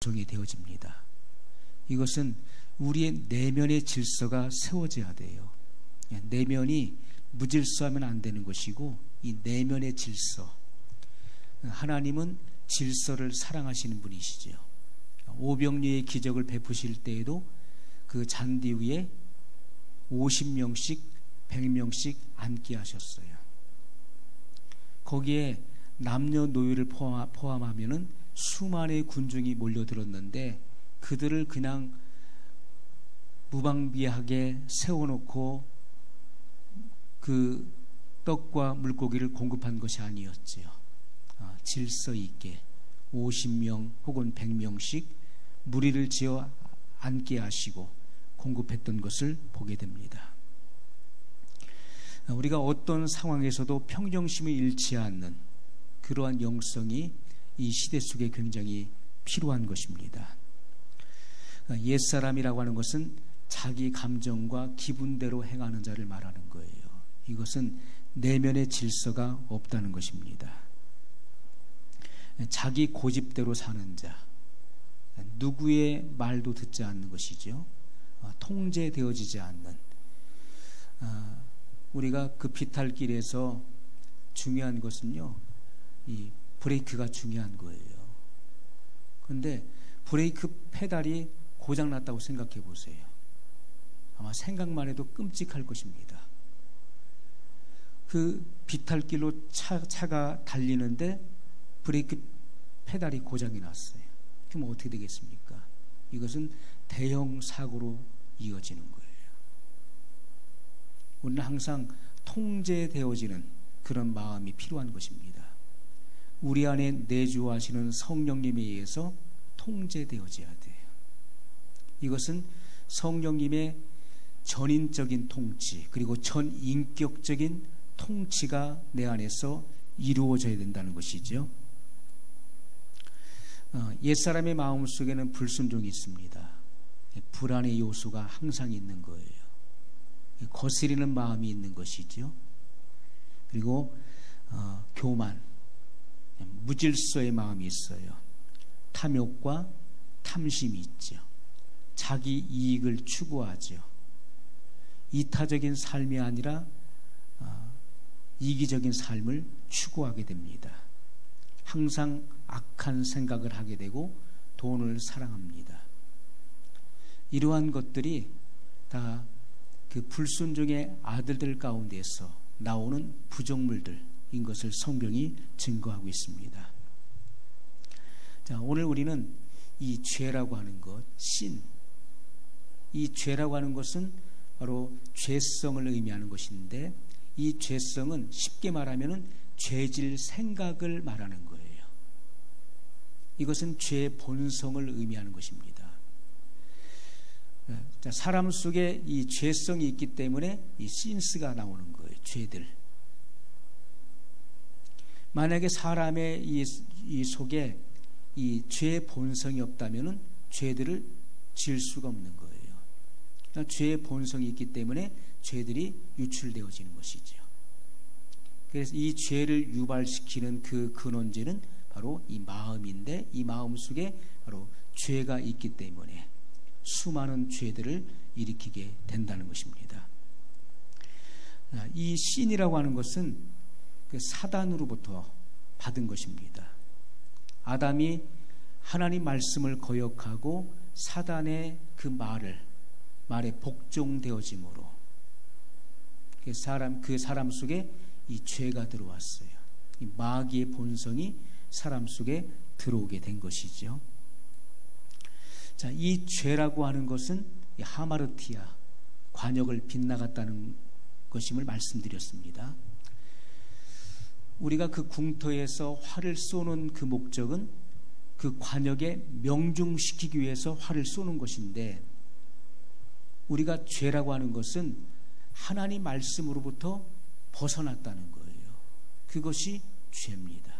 정의되어집니다. 이것은 우리의 내면의 질서가 세워져야 돼요. 내면이 무질서하면 안 되는 것이고, 이 내면의 질서, 하나님은 질서를 사랑하시는 분이시죠. 오병리의 기적을 베푸실 때에도 그 잔디 위에 50명씩 100명씩 앉게 하셨어요. 거기에 남녀노소를 포함하면은 수만의 군중이 몰려들었는데, 그들을 그냥 무방비하게 세워놓고 그 떡과 물고기를 공급한 것이 아니었지요. 질서 있게 50명 혹은 100명씩 무리를 지어 앉게 하시고 공급했던 것을 보게 됩니다. 우리가 어떤 상황에서도 평정심을 잃지 않는 그러한 영성이 이 시대 속에 굉장히 필요한 것입니다. 옛사람이라고 하는 것은 자기 감정과 기분대로 행하는 자를 말하는 거예요. 이것은 내면의 질서가 없다는 것입니다. 자기 고집대로 사는 자, 누구의 말도 듣지 않는 것이죠. 통제되어지지 않는, 우리가 그 비탈길에서 중요한 것은요, 이 브레이크가 중요한 거예요. 그런데 브레이크 페달이 고장났다고 생각해 보세요. 아마 생각만 해도 끔찍할 것입니다. 그 비탈길로 차가 달리는데 브레이크 페달이 고장이 났어요. 그럼 어떻게 되겠습니까? 이것은 대형 사고로 이어지는 거예요. 우리는 항상 통제되어지는 그런 마음이 필요한 것입니다. 우리 안에 내주하시는 성령님에 의해서 통제되어져야 돼요. 이것은 성령님의 전인적인 통치, 그리고 전인격적인 통치가 내 안에서 이루어져야 된다는 것이죠. 옛사람의 마음속에는 불순종이 있습니다. 불안의 요소가 항상 있는 거예요. 거스리는 마음이 있는 것이죠. 그리고 교만, 무질서의 마음이 있어요. 탐욕과 탐심이 있죠. 자기 이익을 추구하죠. 이타적인 삶이 아니라 이기적인 삶을 추구하게 됩니다. 항상 악한 생각을 하게 되고 돈을 사랑합니다. 이러한 것들이 다 그 불순종의 아들들 가운데서 나오는 부정물들인 것을 성경이 증거하고 있습니다. 자, 오늘 우리는 이 죄라고 하는 것, 신, 이 죄라고 하는 것은 바로 죄성을 의미하는 것인데, 이 죄성은 쉽게 말하면 죄질 생각을 말하는 거예요. 이것은 죄의 본성을 의미하는 것입니다. 자, 사람 속에 이 죄성이 있기 때문에 이 신스가 나오는 거예요. 죄들. 만약에 사람의 이 속에 이 죄의 본성이 없다면은 죄들을 지을 수가 없는 거예요. 그러니까 죄의 본성이 있기 때문에 죄들이 유출되어지는 것이죠. 그래서 이 죄를 유발시키는 그 근원제는 바로 이 마음인데, 이 마음 속에 바로 죄가 있기 때문에 수많은 죄들을 일으키게 된다는 것입니다. 이 신이라고 하는 것은 그 사단으로부터 받은 것입니다. 아담이 하나님 말씀을 거역하고 사단의 그 말에 복종되어짐으로 그 사람 속에 이 죄가 들어왔어요. 이 마귀의 본성이 사람 속에 들어오게 된 것이죠. 자, 이 죄라고 하는 것은 이 하마르티아, 관역을 빗나갔다는 것임을 말씀드렸습니다. 우리가 그 궁터에서 활을 쏘는 그 목적은 그 관역에 명중시키기 위해서 활을 쏘는 것인데, 우리가 죄라고 하는 것은 하나님 말씀으로부터 벗어났다는 거예요. 그것이 죄입니다.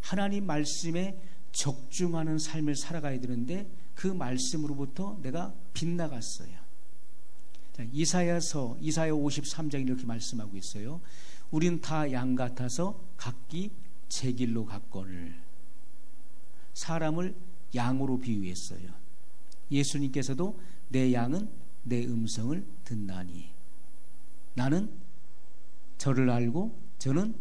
하나님 말씀에 적중하는 삶을 살아가야 되는데 그 말씀으로부터 내가 빗나갔어요. 자, 이사야 53장이 이렇게 말씀하고 있어요. 우린 다 양 같아서 각기 제 길로 갔거늘. 사람을 양으로 비유했어요. 예수님께서도 내 양은 내 음성을 듣나니 나는 저를 알고 저는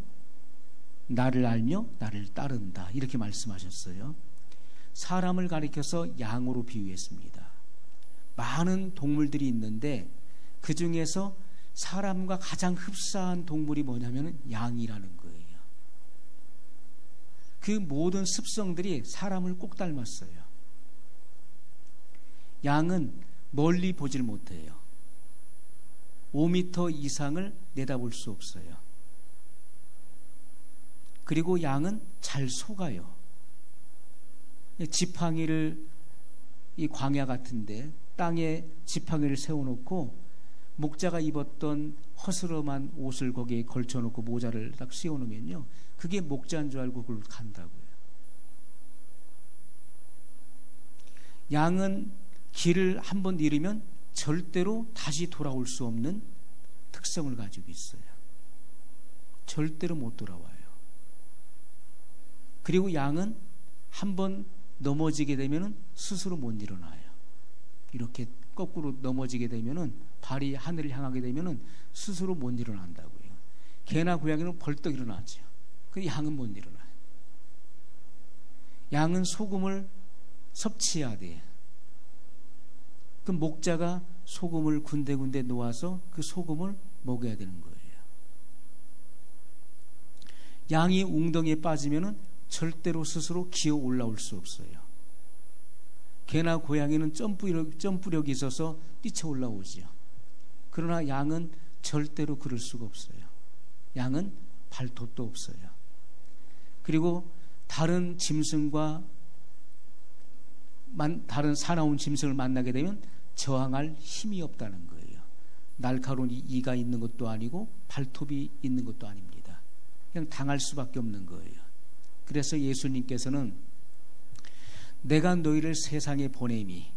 나를 알며 나를 따른다, 이렇게 말씀하셨어요. 사람을 가리켜서 양으로 비유했습니다. 많은 동물들이 있는데 그 중에서 사람과 가장 흡사한 동물이 뭐냐면 양이라는 거예요. 그 모든 습성들이 사람을 꼭 닮았어요. 양은 멀리 보질 못해요. 5m 이상을 내다볼 수 없어요. 그리고 양은 잘 속아요. 지팡이를, 이 광야 같은데 땅에 지팡이를 세워놓고 목자가 입었던 허스름한 옷을 거기에 걸쳐놓고 모자를 딱 씌워놓으면요, 그게 목자인 줄 알고 그걸 간다고요. 양은 길을 한번 잃으면 절대로 다시 돌아올 수 없는 특성을 가지고 있어요. 절대로 못 돌아와요. 그리고 양은 한번 넘어지게 되면 스스로 못 일어나요. 이렇게 거꾸로 넘어지게 되면, 발이 하늘을 향하게 되면 스스로 못 일어난다고요. 개나 고양이는 벌떡 일어나죠. 그 양은 못 일어나요. 양은 소금을 섭취해야 돼요. 그 목자가 소금을 군데군데 놓아서 그 소금을 먹여야 되는 거예요. 양이 웅덩이에 빠지면 절대로 스스로 기어 올라올 수 없어요. 개나 고양이는 점프력이 있어서 뛰쳐 올라오죠. 그러나 양은 절대로 그럴 수가 없어요. 양은 발톱도 없어요. 그리고 다른 짐승과 다른 사나운 짐승을 만나게 되면 저항할 힘이 없다는 거예요. 날카로운 이가 있는 것도 아니고 발톱이 있는 것도 아닙니다. 그냥 당할 수밖에 없는 거예요. 그래서 예수님께서는 내가 너희를 세상에 보냄이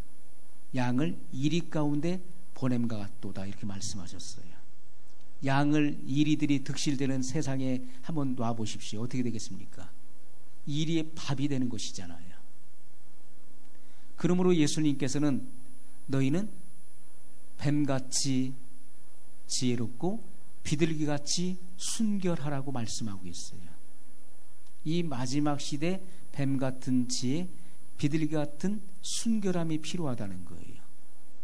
양을 이리 가운데 보냄과 같도다, 이렇게 말씀하셨어요. 양을 이리들이 득실되는 세상에 한번 놔보십시오. 어떻게 되겠습니까? 이리의 밥이 되는 것이잖아요. 그러므로 예수님께서는 너희는 뱀같이 지혜롭고 비둘기같이 순결하라고 말씀하고 있어요. 이 마지막 시대 뱀같은 지혜, 비둘기 같은 순결함이 필요하다는 거예요.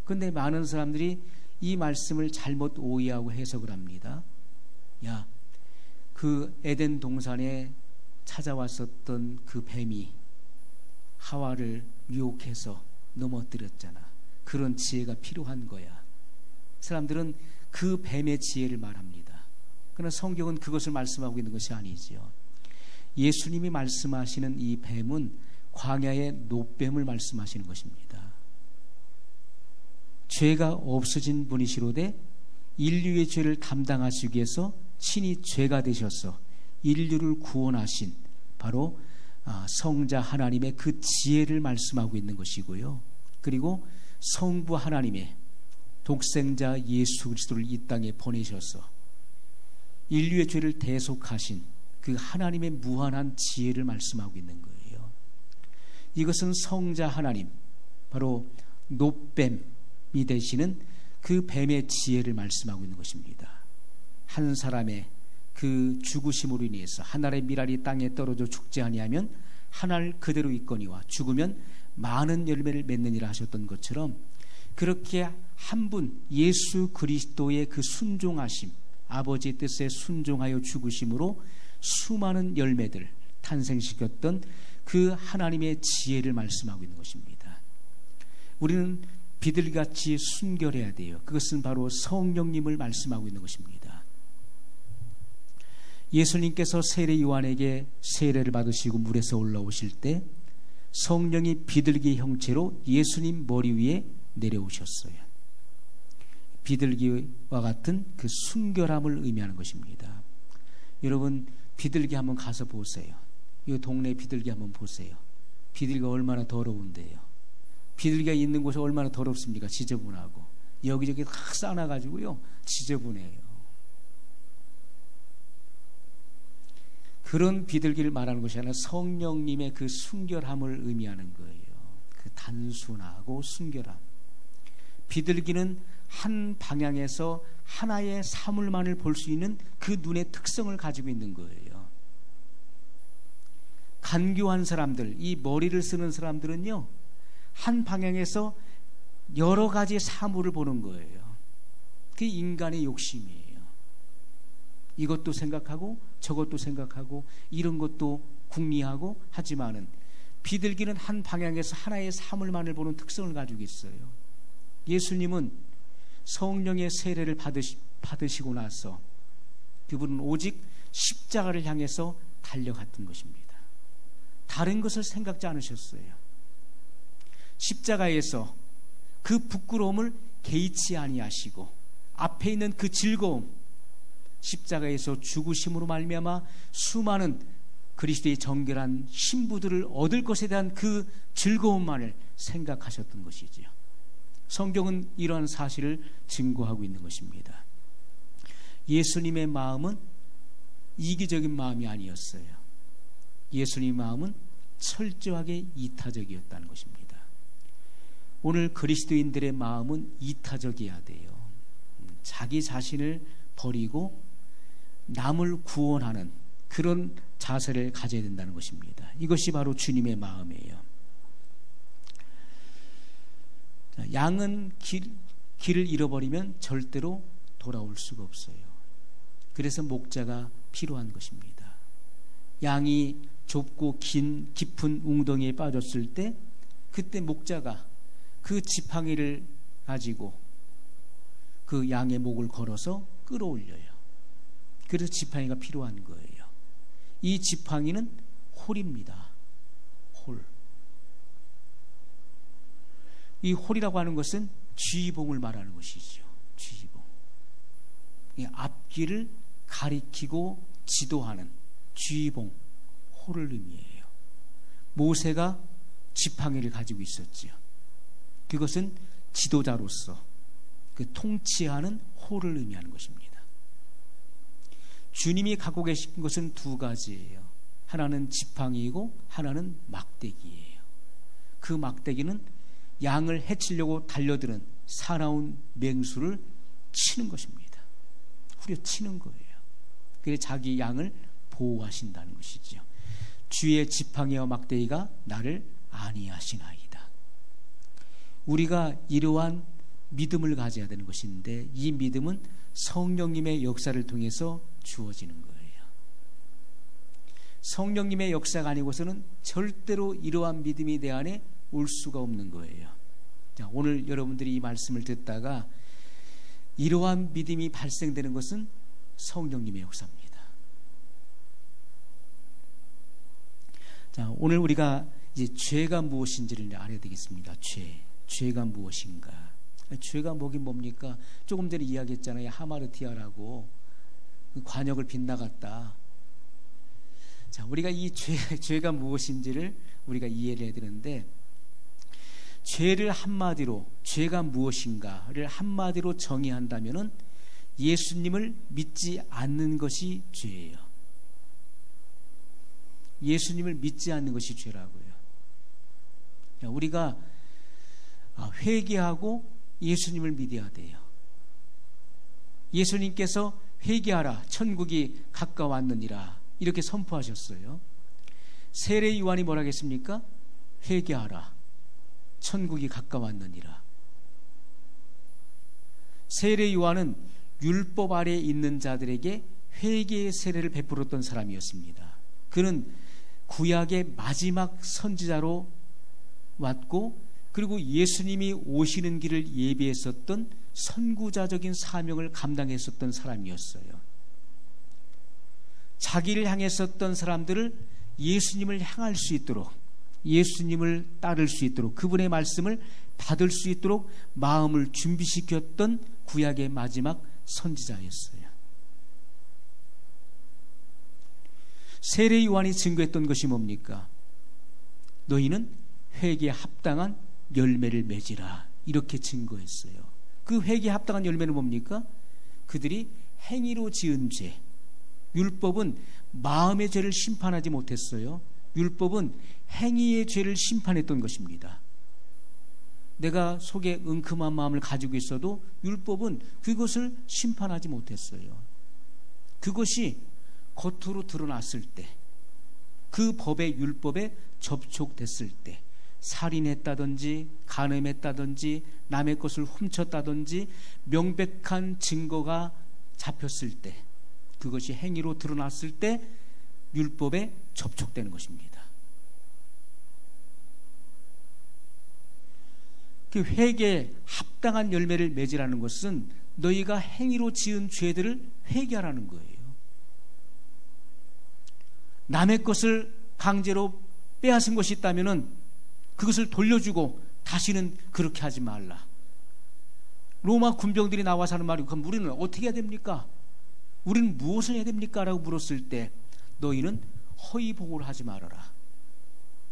그런데 많은 사람들이 이 말씀을 잘못 오해하고 해석을 합니다. 야, 그 에덴 동산에 찾아왔었던 그 뱀이 하와를 유혹해서 넘어뜨렸잖아. 그런 지혜가 필요한 거야. 사람들은 그 뱀의 지혜를 말합니다. 그러나 성경은 그것을 말씀하고 있는 것이 아니지요. 예수님이 말씀하시는 이 뱀은 광야의 놋뱀을 말씀하시는 것입니다. 죄가 없어진 분이시로되 인류의 죄를 담당하시기 위해서 친히 죄가 되셔서 인류를 구원하신 바로 성자 하나님의 그 지혜를 말씀하고 있는 것이고요. 그리고 성부 하나님의 독생자 예수 그리스도를 이 땅에 보내셔서 인류의 죄를 대속하신 그 하나님의 무한한 지혜를 말씀하고 있는 거예요. 이것은 성자 하나님, 바로 놋뱀이 되시는 그 뱀의 지혜를 말씀하고 있는 것입니다. 한 사람의 그 죽으심으로 인해서 한 알의 밀알이 땅에 떨어져 죽지 아니하면 한 알 그대로 있거니와 죽으면 많은 열매를 맺느니라 하셨던 것처럼, 그렇게 한 분 예수 그리스도의 그 순종하심, 아버지의 뜻에 순종하여 죽으심으로 수많은 열매들 탄생시켰던 그 하나님의 지혜를 말씀하고 있는 것입니다. 우리는 비둘기같이 순결해야 돼요. 그것은 바로 성령님을 말씀하고 있는 것입니다. 예수님께서 세례 요한에게 세례를 받으시고 물에서 올라오실 때 성령이 비둘기 형체로 예수님 머리 위에 내려오셨어요. 비둘기와 같은 그 순결함을 의미하는 것입니다. 여러분, 비둘기 한번 가서 보세요. 이 동네 비둘기 한번 보세요. 비둘기가 얼마나 더러운데요. 비둘기가 있는 곳이 얼마나 더럽습니까? 지저분하고 여기저기 다 쌓아놔가지고요, 지저분해요. 그런 비둘기를 말하는 것이 아니라 성령님의 그 순결함을 의미하는 거예요. 단순하고 순결함. 비둘기는 한 방향에서 하나의 사물만을 볼 수 있는 그 눈의 특성을 가지고 있는 거예요. 간교한 사람들, 이 머리를 쓰는 사람들은요, 한 방향에서 여러 가지 사물을 보는 거예요. 그게 인간의 욕심이에요. 이것도 생각하고 저것도 생각하고 이런 것도 궁리하고 하지만은 비둘기는 한 방향에서 하나의 사물만을 보는 특성을 가지고 있어요. 예수님은 성령의 세례를 받으시고 나서 그분은 오직 십자가를 향해서 달려갔던 것입니다. 다른 것을 생각지 않으셨어요. 십자가에서 그 부끄러움을 개의치 아니하시고 앞에 있는 그 즐거움, 십자가에서 죽으심으로 말미암아 수많은 그리스도의 정결한 신부들을 얻을 것에 대한 그 즐거움만을 생각하셨던 것이지요. 성경은 이러한 사실을 증거하고 있는 것입니다. 예수님의 마음은 이기적인 마음이 아니었어요. 예수님의 마음은 철저하게 이타적이었다는 것입니다. 오늘 그리스도인들의 마음은 이타적이어야 돼요. 자기 자신을 버리고 남을 구원하는 그런 자세를 가져야 된다는 것입니다. 이것이 바로 주님의 마음이에요. 양은 길을 잃어버리면 절대로 돌아올 수가 없어요. 그래서 목자가 필요한 것입니다. 양이 좁고 깊은 웅덩이에 빠졌을 때 그때 목자가 그 지팡이를 가지고 그 양의 목을 걸어서 끌어올려요. 그래서 지팡이가 필요한 거예요. 이 지팡이는 홀입니다. 홀. 이 홀이라고 하는 것은 쥐봉을 말하는 것이죠. 쥐봉. 앞길을 가리키고 지도하는 쥐봉, 홀을 의미해요. 모세가 지팡이를 가지고 있었지요. 그것은 지도자로서 그 통치하는 홀을 의미하는 것입니다. 주님이 갖고 계신 것은 두 가지예요. 하나는 지팡이이고 하나는 막대기예요. 그 막대기는 양을 해치려고 달려드는 사나운 맹수를 치는 것입니다. 후려치는 거예요. 그래서 자기 양을 보호하신다는 것이죠. 주의 지팡이와 막대기가 나를 안위하시나이다. 우리가 이러한 믿음을 가져야 되는 것인데 이 믿음은 성령님의 역사를 통해서 주어지는 거예요. 성령님의 역사가 아니고서는 절대로 이러한 믿음이 내 안에 올 수가 없는 거예요. 자, 오늘 여러분들이 이 말씀을 듣다가 이러한 믿음이 발생되는 것은 성령님의 역사입니다. 자, 오늘 우리가 이제 죄가 무엇인지를 알아야 되겠습니다. 죄가 무엇인가? 죄가 뭐긴 뭡니까? 조금 전에 이야기했잖아요. 하마르티아라고 관역을 빗나갔다. 자, 우리가 이 죄가 무엇인지를 우리가 이해를 해야 되는데, 죄를 한마디로, 죄가 무엇인가를 한마디로 정의한다면은 예수님을 믿지 않는 것이 죄예요. 예수님을 믿지 않는 것이 죄라고요. 우리가 회개하고 예수님을 믿어야 돼요. 예수님께서 회개하라, 천국이 가까웠느니라 이렇게 선포하셨어요. 세례 요한이 뭐라 했습니까? 회개하라, 천국이 가까웠느니라. 세례 요한은 율법 아래에 있는 자들에게 회개의 세례를 베풀었던 사람이었습니다. 그는 구약의 마지막 선지자로 왔고, 그리고 예수님이 오시는 길을 예비했었던 선구자적인 사명을 감당했었던 사람이었어요. 자기를 향했었던 사람들을 예수님을 향할 수 있도록, 예수님을 따를 수 있도록, 그분의 말씀을 받을 수 있도록 마음을 준비시켰던 구약의 마지막 선지자였어요. 세례 요한이 증거했던 것이 뭡니까? 너희는 회개에 합당한 열매를 맺으라, 이렇게 증거했어요. 그 회개에 합당한 열매는 뭡니까? 그들이 행위로 지은 죄. 율법은 마음의 죄를 심판하지 못했어요. 율법은 행위의 죄를 심판했던 것입니다. 내가 속에 은큼한 마음을 가지고 있어도 율법은 그것을 심판하지 못했어요. 그것이 겉으로 드러났을 때, 그 법의 율법에 접촉됐을 때, 살인했다든지 간음했다든지 남의 것을 훔쳤다든지 명백한 증거가 잡혔을 때, 그것이 행위로 드러났을 때 율법에 접촉되는 것입니다. 그 회개에 합당한 열매를 맺으라는 것은 너희가 행위로 지은 죄들을 회개하라는 거예요. 남의 것을 강제로 빼앗은 것이 있다면 그것을 돌려주고 다시는 그렇게 하지 말라. 로마 군병들이 나와서 하는 말이, 그럼 우리는 어떻게 해야 됩니까? 우리는 무엇을 해야 됩니까? 라고 물었을 때 너희는 허위 보고를 하지 말아라.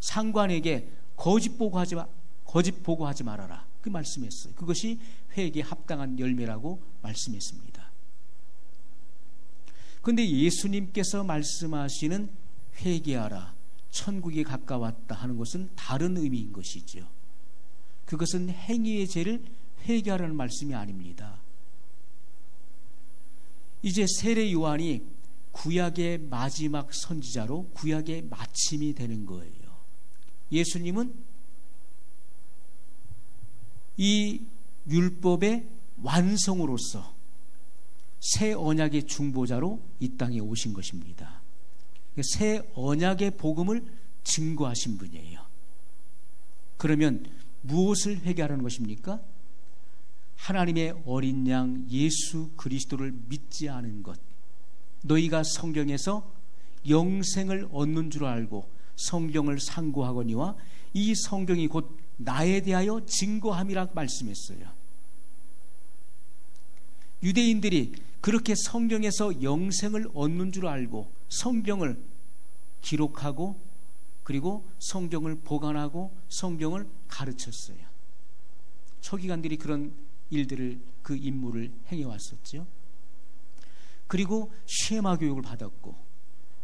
상관에게 거짓 보고하지 말아라. 그 말씀했어요. 그것이 회개에 합당한 열매라고 말씀했습니다. 그런데 예수님께서 말씀하시는 회개하라, 천국이 가까웠다 하는 것은 다른 의미인 것이죠. 그것은 행위의 죄를 회개하라는 말씀이 아닙니다. 이제 세례 요한이 구약의 마지막 선지자로 구약의 마침이 되는 거예요. 예수님은 이 율법의 완성으로서 새 언약의 중보자로 이 땅에 오신 것입니다. 새 언약의 복음을 증거하신 분이에요. 그러면 무엇을 회개하라는 것입니까? 하나님의 어린 양 예수 그리스도를 믿지 않은 것. 너희가 성경에서 영생을 얻는 줄 알고 성경을 상고하거니와 이 성경이 곧 나에 대하여 증거함이라 말씀했어요. 유대인들이 그렇게 성경에서 영생을 얻는 줄 알고 성경을 기록하고 그리고 성경을 보관하고 성경을 가르쳤어요. 서기관들이 그런 일들을, 그 임무를 행해왔었죠. 그리고 쉐마 교육을 받았고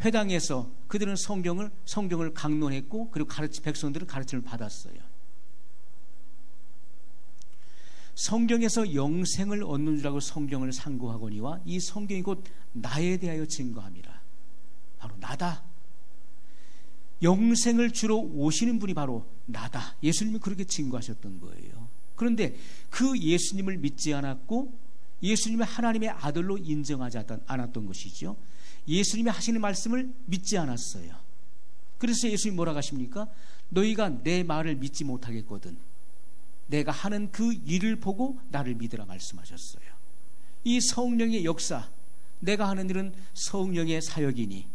회당에서 그들은 성경을 강론했고 그리고 백성들은 가르침을 받았어요. 성경에서 영생을 얻는 줄 알고 성경을 상고하거니와 이 성경이 곧 나에 대하여 증거함이라. 바로 나다. 영생을 주러 오시는 분이 바로 나다. 예수님이 그렇게 증거하셨던 거예요. 그런데 그 예수님을 믿지 않았고 예수님을 하나님의 아들로 인정하지 않았던 것이죠. 예수님이 하시는 말씀을 믿지 않았어요. 그래서 예수님이 뭐라고 하십니까? 너희가 내 말을 믿지 못하겠거든 내가 하는 그 일을 보고 나를 믿으라 말씀하셨어요. 이 성령의 역사, 내가 하는 일은 성령의 사역이니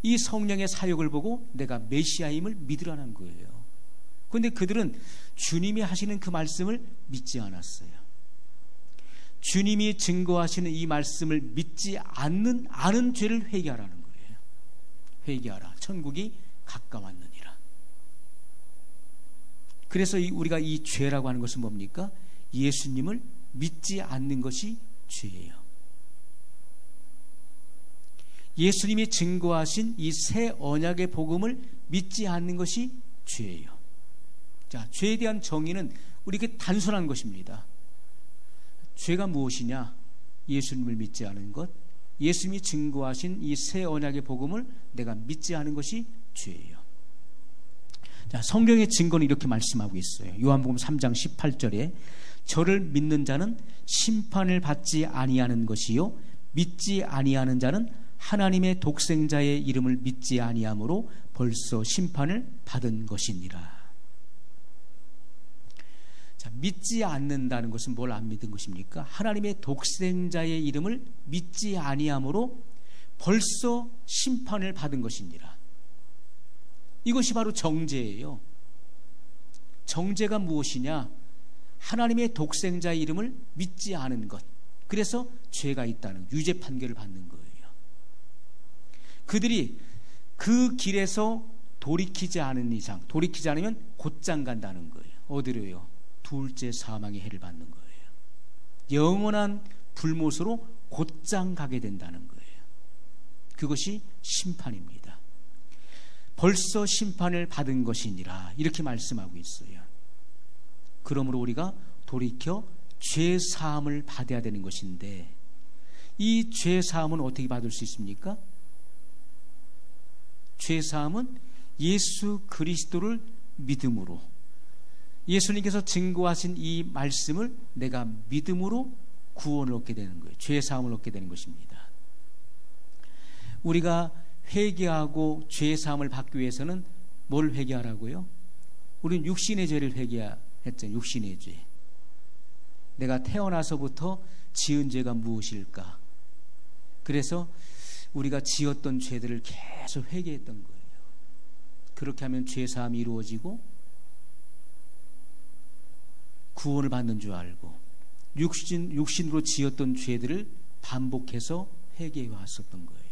이 성령의 사역을 보고 내가 메시아임을 믿으라는 거예요. 그런데 그들은 주님이 하시는 그 말씀을 믿지 않았어요. 주님이 증거하시는 이 말씀을 믿지 않은 죄를 회개하라는 거예요. 회개하라, 천국이 가까웠느니라. 그래서 우리가 이 죄라고 하는 것은 뭡니까? 예수님을 믿지 않는 것이 죄예요. 예수님이 증거하신 이 새 언약의 복음을 믿지 않는 것이 죄예요. 자, 죄에 대한 정의는 우리에게 단순한 것입니다. 죄가 무엇이냐? 예수님을 믿지 않은 것, 예수님이 증거하신 이 새 언약의 복음을 내가 믿지 않은 것이 죄예요. 자, 성경의 증거는 이렇게 말씀하고 있어요. 요한복음 3장 18절에 저를 믿는 자는 심판을 받지 아니하는 것이요 믿지 아니하는 자는 하나님의 독생자의 이름을 믿지 아니함으로 벌써 심판을 받은 것이니라. 자, 믿지 않는다는 것은 뭘 안 믿은 것입니까? 하나님의 독생자의 이름을 믿지 아니함으로 벌써 심판을 받은 것이니라. 이것이 바로 정죄예요. 정죄가 무엇이냐? 하나님의 독생자의 이름을 믿지 않은 것. 그래서 죄가 있다는 유죄 판결을 받는 거예요. 그들이 그 길에서 돌이키지 않은 이상, 돌이키지 않으면 곧장 간다는 거예요. 어디로요? 둘째 사망의 해를 받는 거예요. 영원한 불못으로 곧장 가게 된다는 거예요. 그것이 심판입니다. 벌써 심판을 받은 것이니라 이렇게 말씀하고 있어요. 그러므로 우리가 돌이켜 죄 사함을 받아야 되는 것인데, 이 죄 사함은 어떻게 받을 수 있습니까? 죄 사함은 예수 그리스도를 믿음으로, 예수님께서 증거하신 이 말씀을 내가 믿음으로 구원을 얻게 되는 거예요. 죄 사함을 얻게 되는 것입니다. 우리가 회개하고 죄 사함을 받기 위해서는 뭘 회개하라고요? 우리는 육신의 죄를 회개했잖아요. 육신의 죄. 내가 태어나서부터 지은 죄가 무엇일까? 그래서 우리가 지었던 죄들을 계속 회개했던 거예요. 그렇게 하면 죄 사함이 이루어지고 구원을 받는 줄 알고, 육신으로 지었던 죄들을 반복해서 회개해 왔었던 거예요.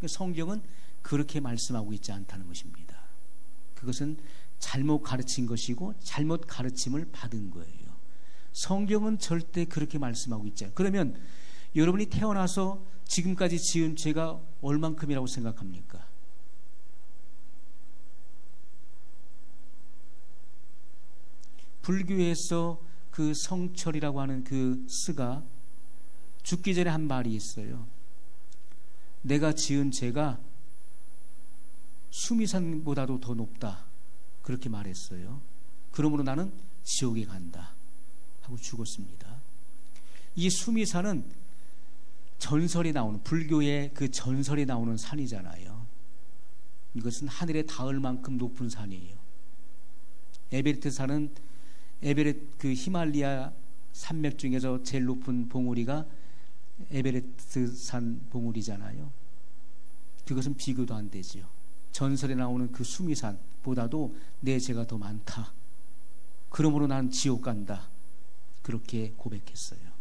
성경은 그렇게 말씀하고 있지 않다는 것입니다. 그것은 잘못 가르친 것이고 잘못 가르침을 받은 거예요. 성경은 절대 그렇게 말씀하고 있지 않아요. 그러면 여러분이 태어나서 지금까지 지은 죄가 얼만큼이라고 생각합니까? 불교에서 그 성철이라고 하는 그 스가 죽기 전에 한 말이 있어요. 내가 지은 죄가 수미산보다도 더 높다, 그렇게 말했어요. 그러므로 나는 지옥에 간다 하고 죽었습니다. 이 수미산은 전설이 나오는, 불교의 그 전설이 나오는 산이잖아요. 이것은 하늘에 닿을 만큼 높은 산이에요. 에베레스트 산은 그 히말라야 산맥 중에서 제일 높은 봉우리가 에베레스트 산 봉우리잖아요. 그것은 비교도 안 되지요. 전설에 나오는 그 수미산보다도 내 죄가 더 많다. 그러므로 난 지옥 간다. 그렇게 고백했어요.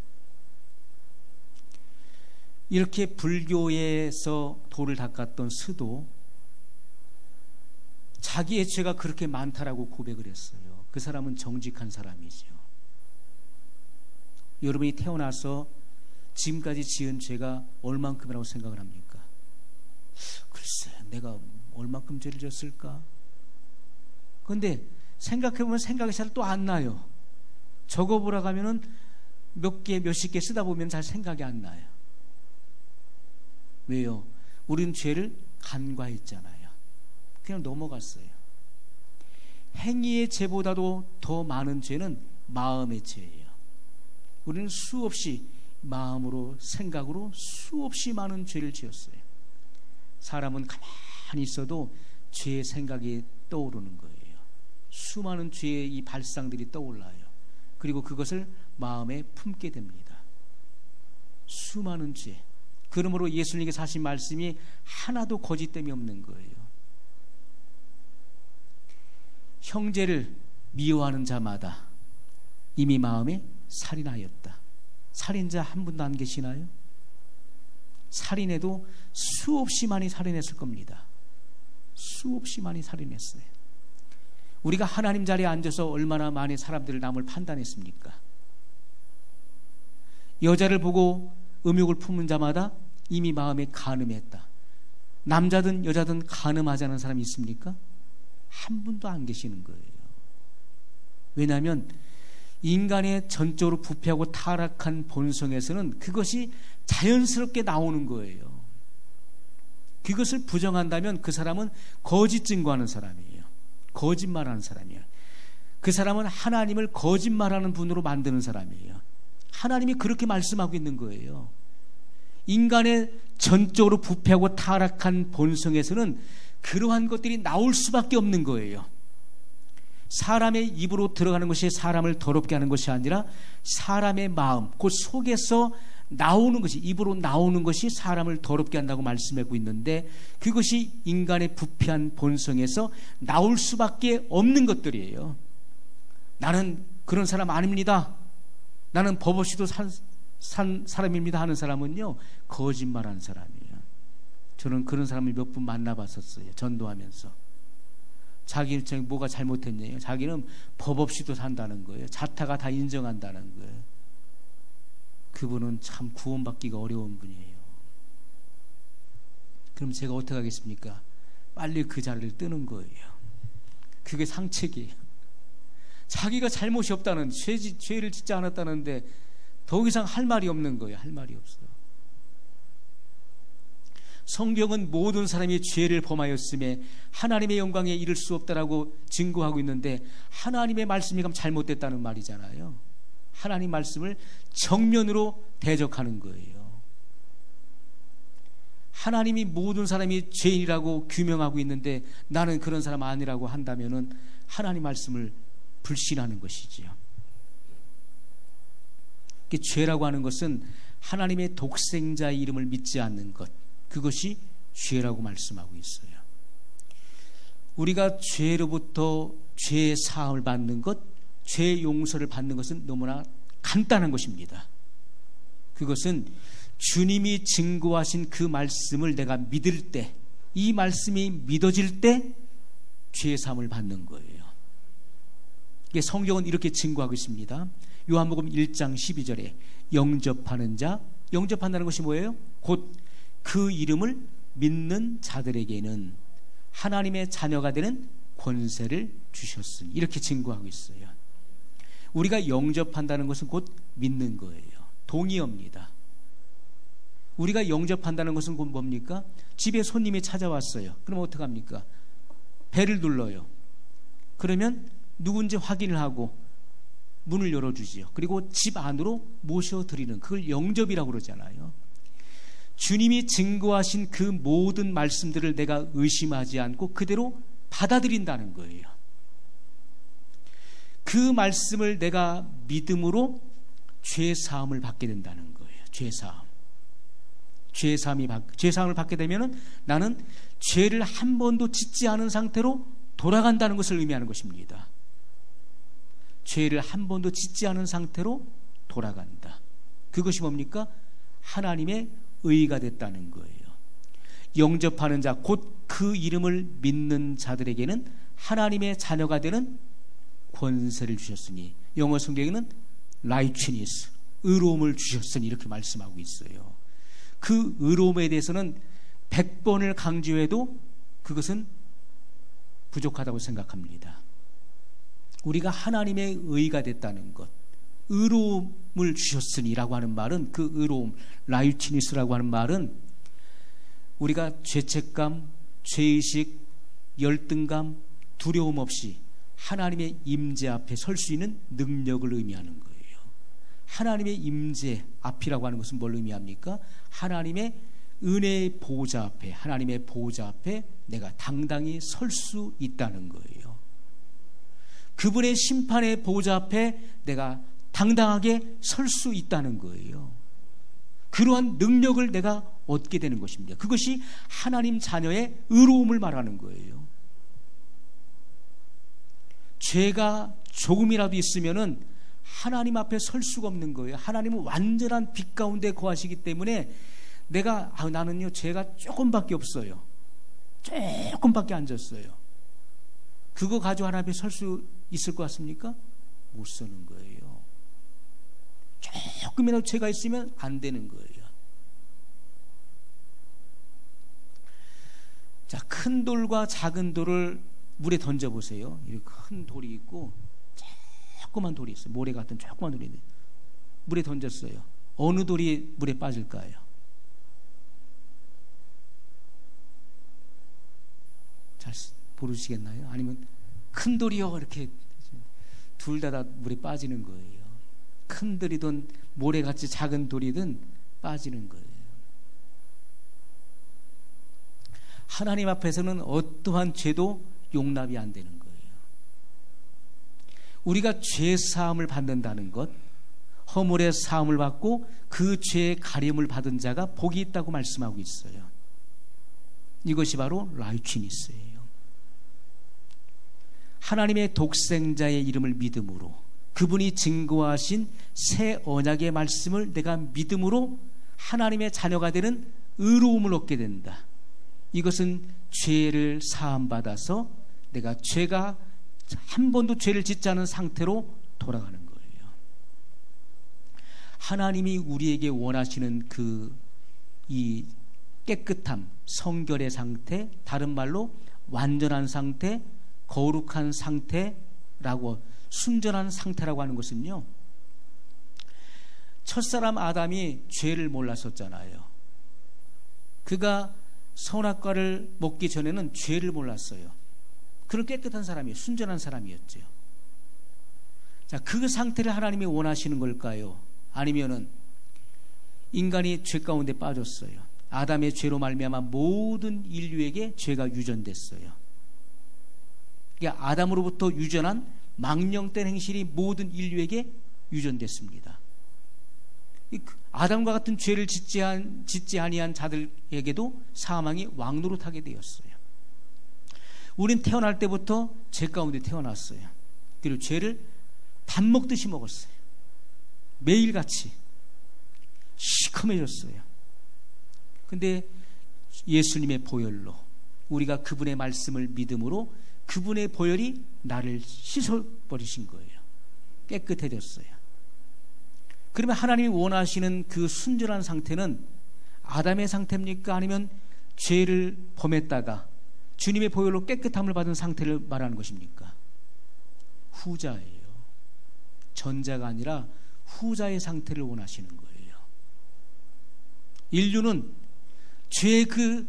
이렇게 불교에서 도를 닦았던 스도 자기의 죄가 그렇게 많다라고 고백을 했어요. 그 사람은 정직한 사람이죠. 여러분이 태어나서 지금까지 지은 죄가 얼만큼이라고 생각을 합니까? 글쎄, 내가 얼만큼 죄를 졌을까? 그런데 생각해보면 생각이 잘 또 안 나요. 적어보라고 하면은 몇십 개 쓰다 보면 잘 생각이 안 나요. 왜요? 우리는 죄를 간과했잖아요. 그냥 넘어갔어요. 행위의 죄보다도 더 많은 죄는 마음의 죄예요. 우리는 수없이 마음으로, 생각으로 수없이 많은 죄를 지었어요. 사람은 가만히 있어도 죄의 생각이 떠오르는 거예요. 수많은 죄의 이 발상들이 떠올라요. 그리고 그것을 마음에 품게 됩니다. 수많은 죄. 그러므로 예수님께서 하신 말씀이 하나도 거짓됨이 없는 거예요. 형제를 미워하는 자마다 이미 마음에 살인하였다. 살인자 한 분도 안 계시나요? 살인해도 수없이 많이 살인했을 겁니다. 수없이 많이 살인했어요. 우리가 하나님 자리에 앉아서 얼마나 많이 사람들을, 남을 판단했습니까? 여자를 보고 음욕을 품는 자마다 이미 마음에 간음했다. 남자든 여자든 간음하지 않은 사람이 있습니까? 한 분도 안 계시는 거예요. 왜냐하면 인간의 전적으로 부패하고 타락한 본성에서는 그것이 자연스럽게 나오는 거예요. 그것을 부정한다면 그 사람은 거짓 증거하는 사람이에요. 거짓말하는 사람이에요. 그 사람은 하나님을 거짓말하는 분으로 만드는 사람이에요. 하나님이 그렇게 말씀하고 있는 거예요. 인간의 전적으로 부패하고 타락한 본성에서는 그러한 것들이 나올 수밖에 없는 거예요. 사람의 입으로 들어가는 것이 사람을 더럽게 하는 것이 아니라 사람의 마음, 그 속에서 나오는 것이, 입으로 나오는 것이 사람을 더럽게 한다고 말씀하고 있는데, 그것이 인간의 부패한 본성에서 나올 수밖에 없는 것들이에요. 나는 그런 사람 아닙니다. 나는 법 없이도 산 사람입니다 하는 사람은요, 거짓말하는 사람이에요. 저는 그런 사람을 몇 분 만나봤었어요. 전도하면서. 자기는 뭐가 잘못했냐요? 자기는 법 없이도 산다는 거예요. 자타가 다 인정한다는 거예요. 그분은 참 구원받기가 어려운 분이에요. 그럼 제가 어떻게 하겠습니까? 빨리 그 자리를 뜨는 거예요. 그게 상책이에요. 자기가 잘못이 없다는, 죄를 짓지 않았다는데 더 이상 할 말이 없는 거예요. 할 말이 없어. 성경은 모든 사람이 죄를 범하였음에 하나님의 영광에 이를 수 없다라고 증거하고 있는데, 하나님의 말씀이 그럼 잘못됐다는 말이잖아요. 하나님 말씀을 정면으로 대적하는 거예요. 하나님이 모든 사람이 죄인이라고 규명하고 있는데 나는 그런 사람 아니라고 한다면은 하나님 말씀을 불신하는 것이지요. 죄라고 하는 것은 하나님의 독생자의 이름을 믿지 않는 것, 그것이 죄라고 말씀하고 있어요. 우리가 죄로부터 죄의 사함을 받는 것, 죄의 용서를 받는 것은 너무나 간단한 것입니다. 그것은 주님이 증거하신 그 말씀을 내가 믿을 때, 이 말씀이 믿어질 때 죄의 사함을 받는 거예요. 성경은 이렇게 증거하고 있습니다. 요한복음 1장 12절에 영접하는 자, 영접한다는 것이 뭐예요? 곧 그 이름을 믿는 자들에게는 하나님의 자녀가 되는 권세를 주셨으니, 이렇게 증거하고 있어요. 우리가 영접한다는 것은 곧 믿는 거예요. 동의어입니다. 우리가 영접한다는 것은 곧 뭡니까? 집에 손님이 찾아왔어요. 그럼 어떡합니까? 벨을 눌러요. 그러면 누군지 확인을 하고 문을 열어주지요. 그리고 집 안으로 모셔드리는, 그걸 영접이라고 그러잖아요. 주님이 증거하신 그 모든 말씀들을 내가 의심하지 않고 그대로 받아들인다는 거예요. 그 말씀을 내가 믿음으로 죄사함을 받게 된다는 거예요. 죄사함을 받게 되면 나는 죄를 한 번도 짓지 않은 상태로 돌아간다는 것을 의미하는 것입니다. 죄를 한 번도 짓지 않은 상태로 돌아간다. 그것이 뭡니까? 하나님의 의가 됐다는 거예요. 영접하는 자, 곧 그 이름을 믿는 자들에게는 하나님의 자녀가 되는 권세를 주셨으니, 영어 성경에는 righteousness, 의로움을 주셨으니 이렇게 말씀하고 있어요. 그 의로움에 대해서는 100번을 강조해도 그것은 부족하다고 생각합니다. 우리가 하나님의 의가 됐다는 것, 의로움을 주셨으니라고 하는 말은, 그 의로움, righteousness라고 하는 말은 우리가 죄책감, 죄의식, 열등감, 두려움 없이 하나님의 임재 앞에 설 수 있는 능력을 의미하는 거예요. 하나님의 임재 앞이라고 하는 것은 뭘 의미합니까? 하나님의 은혜의 보좌 앞에, 하나님의 보좌 앞에 내가 당당히 설 수 있다는 거예요. 그분의 심판의 보좌 앞에 내가 당당하게 설 수 있다는 거예요. 그러한 능력을 내가 얻게 되는 것입니다. 그것이 하나님 자녀의 의로움을 말하는 거예요. 죄가 조금이라도 있으면은 하나님 앞에 설 수가 없는 거예요. 하나님은 완전한 빛 가운데 거하시기 때문에 나는요 죄가 조금밖에 없어요. 조금밖에 안 졌어요. 그거 가지고 하나님 앞에 설 수 있을 것 같습니까? 못 서는 거예요. 조금이라도 죄가 있으면 안 되는 거예요. 자, 큰 돌과 작은 돌을 물에 던져보세요. 이렇게 큰 돌이 있고 조그만 돌이 있어요. 모래 같은 조그만 돌이 있는데 물에 던졌어요. 어느 돌이 물에 빠질까요? 잘 모르시겠나요? 아니면 큰 돌이요 이렇게 둘 다 물에 빠지는 거예요. 큰 돌이든 모래같이 작은 돌이든 빠지는 거예요. 하나님 앞에서는 어떠한 죄도 용납이 안 되는 거예요. 우리가 죄 사함을 받는다는 것, 허물의 사함을 받고 그 죄의 가림을 받은 자가 복이 있다고 말씀하고 있어요. 이것이 바로 라이치니스예요. 하나님의 독생자의 이름을 믿음으로, 그분이 증거하신 새 언약의 말씀을 내가 믿음으로 하나님의 자녀가 되는 의로움을 얻게 된다. 이것은 죄를 사함받아서 내가 죄가 한 번도 죄를 짓지 않은 상태로 돌아가는 거예요. 하나님이 우리에게 원하시는 이 깨끗함, 성결의 상태, 다른 말로 완전한 상태, 거룩한 상태라고 순전한 상태라고 하는 것은요, 첫사람 아담이 죄를 몰랐었잖아요. 그가 선악과를 먹기 전에는 죄를 몰랐어요. 그런 깨끗한 사람이에요. 순전한 사람이었죠. 자, 그 상태를 하나님이 원하시는 걸까요? 아니면은 인간이 죄 가운데 빠졌어요. 아담의 죄로 말미암아 모든 인류에게 죄가 유전됐어요. 그러니까 아담으로부터 유전한 망령된 행실이 모든 인류에게 유전됐습니다. 아담과 같은 죄를 짓지 아니한 자들에게도 사망이 왕노릇하게 되었어요. 우린 태어날 때부터 죄 가운데 태어났어요. 그리고 죄를 밥 먹듯이 먹었어요. 매일같이 시커매졌어요. 근데 예수님의 보혈로, 우리가 그분의 말씀을 믿음으로 그분의 보혈이 나를 씻어버리신 거예요. 깨끗해졌어요. 그러면 하나님이 원하시는 그 순전한 상태는 아담의 상태입니까? 아니면 죄를 범했다가 주님의 보혈로 깨끗함을 받은 상태를 말하는 것입니까? 후자예요. 전자가 아니라 후자의 상태를 원하시는 거예요. 인류는 죄의 그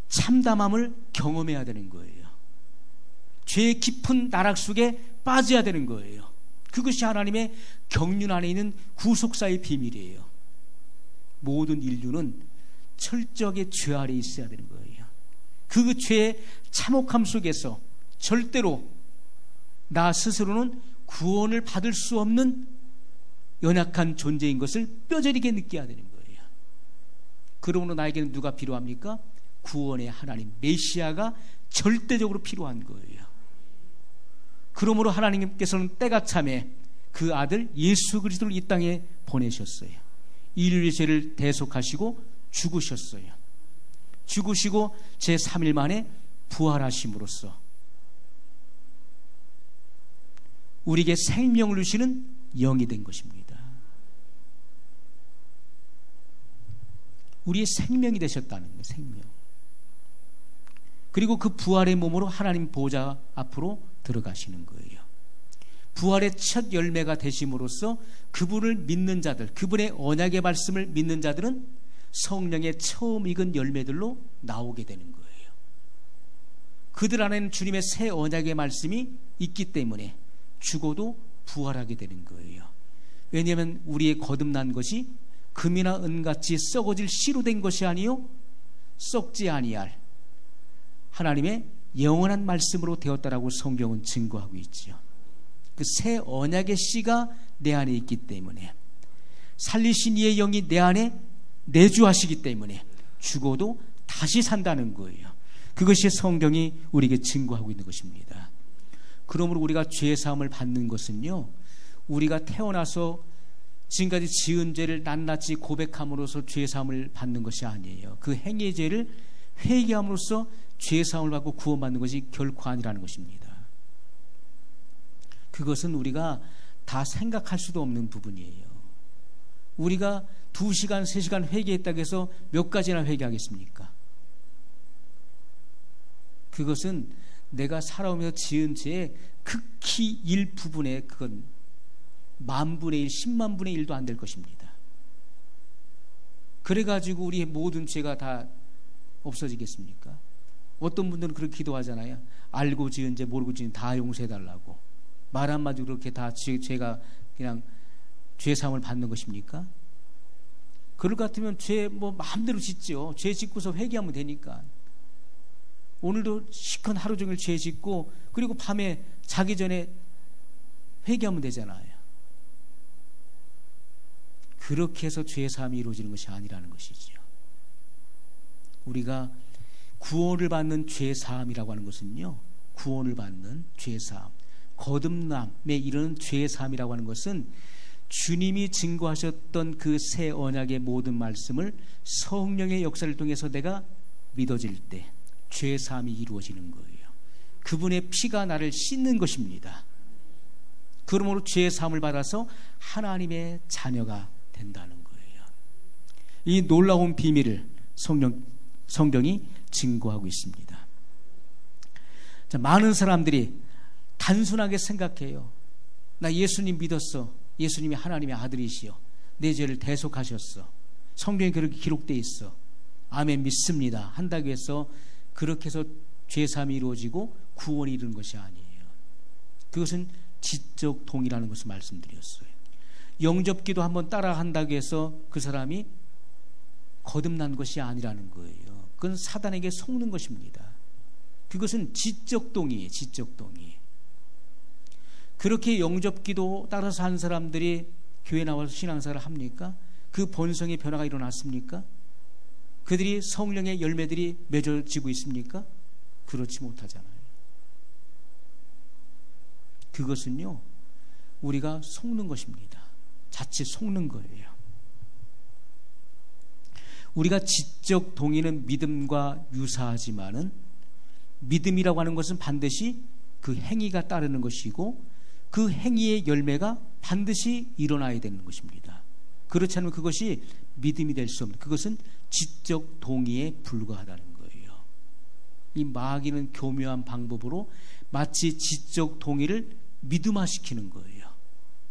참담함을 경험해야 되는 거예요. 죄의 깊은 나락 속에 빠져야 되는 거예요. 그것이 하나님의 경륜 안에 있는 구속사의 비밀이에요. 모든 인류는 철저하게 죄 아래 있어야 되는 거예요. 그 죄의 참혹함 속에서 절대로 나 스스로는 구원을 받을 수 없는 연약한 존재인 것을 뼈저리게 느껴야 되는 거예요. 그러므로 나에게는 누가 필요합니까? 구원의 하나님 메시아가 절대적으로 필요한 거예요. 그러므로 하나님께서는 때가 참에 그 아들 예수 그리스도를 이 땅에 보내셨어요. 인류의 죄를 대속하시고 죽으셨어요. 죽으시고 제3일 만에 부활하심으로써 우리에게 생명을 주시는 영이 된 것입니다. 우리의 생명이 되셨다는 거예요. 생명. 그리고 그 부활의 몸으로 하나님 보좌 앞으로 들어가시는 거예요. 부활의 첫 열매가 되심으로써 그분을 믿는 자들, 그분의 언약의 말씀을 믿는 자들은 성령의 처음 익은 열매들로 나오게 되는 거예요. 그들 안에는 주님의 새 언약의 말씀이 있기 때문에 죽어도 부활하게 되는 거예요. 왜냐하면 우리의 거듭난 것이 금이나 은같이 썩어질 씨로 된 것이 아니요 썩지 아니할 하나님의 영원한 말씀으로 되었다라고 성경은 증거하고 있죠. 그 새 언약의 씨가 내 안에 있기 때문에, 살리신 이의 영이 내 안에 내주하시기 때문에 죽어도 다시 산다는 거예요. 그것이 성경이 우리에게 증거하고 있는 것입니다. 그러므로 우리가 죄 사함을 받는 것은요, 우리가 태어나서 지금까지 지은 죄를 낱낱이 고백함으로써 죄 사함을 받는 것이 아니에요. 그 행위의 죄를 회개함으로써 죄 사함을 받고 구원받는 것이 결코 아니라는 것입니다. 그것은 우리가 다 생각할 수도 없는 부분이에요. 우리가 2시간, 3시간 회개했다고 해서 몇 가지나 회개하겠습니까? 그것은 내가 살아오면서 지은 죄의 극히 일부분의 그건 10,000분의 1, 100,000분의 1도 안 될 것입니다. 그래가지고 우리의 모든 죄가 다 없어지겠습니까? 어떤 분들은 그렇게 기도하잖아요. 알고 지은 죄 모르고 지은 다 용서해달라고. 말 한마디로 그렇게 다 죄가 그냥 죄 사함을 받는 것입니까? 그럴 것 같으면 죄 뭐 마음대로 짓죠. 죄 짓고서 회개하면 되니까. 오늘도 시큰 하루 종일 죄 짓고 그리고 밤에 자기 전에 회개하면 되잖아요. 그렇게 해서 죄 사함이 이루어지는 것이 아니라는 것이죠. 우리가 구원을 받는 죄 사함이라고 하는 것은요, 구원을 받는 죄 사함, 거듭남에 이르는 죄 사함이라고 하는 것은 주님이 증거하셨던 그 새 언약의 모든 말씀을 성령의 역사를 통해서 내가 믿어질 때 죄 사함이 이루어지는 거예요. 그분의 피가 나를 씻는 것입니다. 그러므로 죄 사함을 받아서 하나님의 자녀가 된다는 거예요. 이 놀라운 비밀을 성경이 증거하고 있습니다. 자, 많은 사람들이 단순하게 생각해요. 나 예수님 믿었어. 예수님이 하나님의 아들이시여. 내 죄를 대속하셨어. 성경에 그렇게 기록되어 있어. 아멘 믿습니다. 한다고 해서 그렇게 해서 죄사함이 이루어지고 구원이 이루는 것이 아니에요. 그것은 지적 동의라는 것을 말씀드렸어요. 영접기도 한번 따라한다고 해서 그 사람이 거듭난 것이 아니라는 거예요. 그건 사단에게 속는 것입니다. 그것은 지적 동의예요. 지적 동의. 그렇게 영접기도 따라서 한 사람들이 교회 나와서 신앙생활을 합니까? 그 본성의 변화가 일어났습니까? 그들이 성령의 열매들이 맺어지고 있습니까? 그렇지 못하잖아요. 그것은요, 우리가 속는 것입니다. 자칫 속는 거예요. 우리가 지적 동의는 믿음과 유사하지만은 믿음이라고 하는 것은 반드시 그 행위가 따르는 것이고 그 행위의 열매가 반드시 일어나야 되는 것입니다. 그렇지 않으면 그것이 믿음이 될 수 없는, 그것은 지적 동의에 불과하다는 거예요. 이 마귀는 교묘한 방법으로 마치 지적 동의를 믿음화시키는 거예요.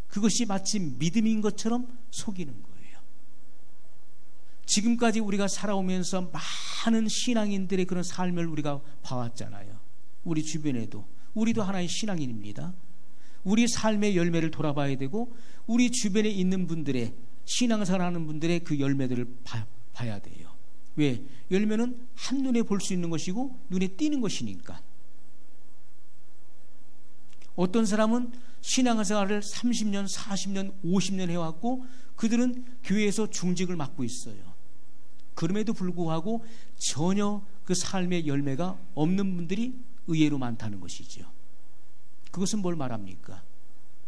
그것이 마치 믿음인 것처럼 속이는 거예요. 지금까지 우리가 살아오면서 많은 신앙인들의 그런 삶을 우리가 봐왔잖아요. 우리 주변에도. 우리도 하나의 신앙인입니다. 우리 삶의 열매를 돌아봐야 되고 우리 주변에 있는 분들의 신앙생활 하는 분들의 그 열매들을 봐야 돼요. 왜? 열매는 한눈에 볼 수 있는 것이고 눈에 띄는 것이니까. 어떤 사람은 신앙생활을 30년, 40년, 50년 해왔고 그들은 교회에서 중직을 맡고 있어요. 그럼에도 불구하고 전혀 그 삶의 열매가 없는 분들이 의외로 많다는 것이죠. 그것은 뭘 말합니까?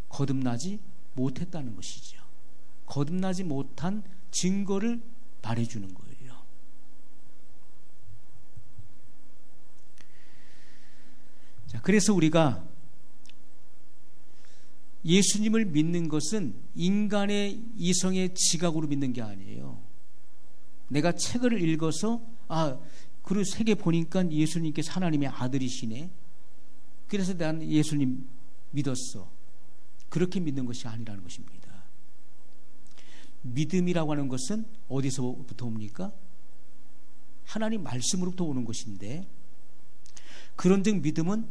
거듭나지 못했다는 것이죠. 거듭나지 못한 증거를 말해주는 거예요. 자, 그래서 우리가 예수님을 믿는 것은 인간의 이성의 지각으로 믿는 게 아니에요. 내가 책을 읽어서 그리고 책에 보니까 예수님께서 하나님의 아들이시네. 그래서 난 예수님 믿었어. 그렇게 믿는 것이 아니라는 것입니다. 믿음이라고 하는 것은 어디서부터 옵니까? 하나님 말씀으로부터 오는 것인데 그런즉 믿음은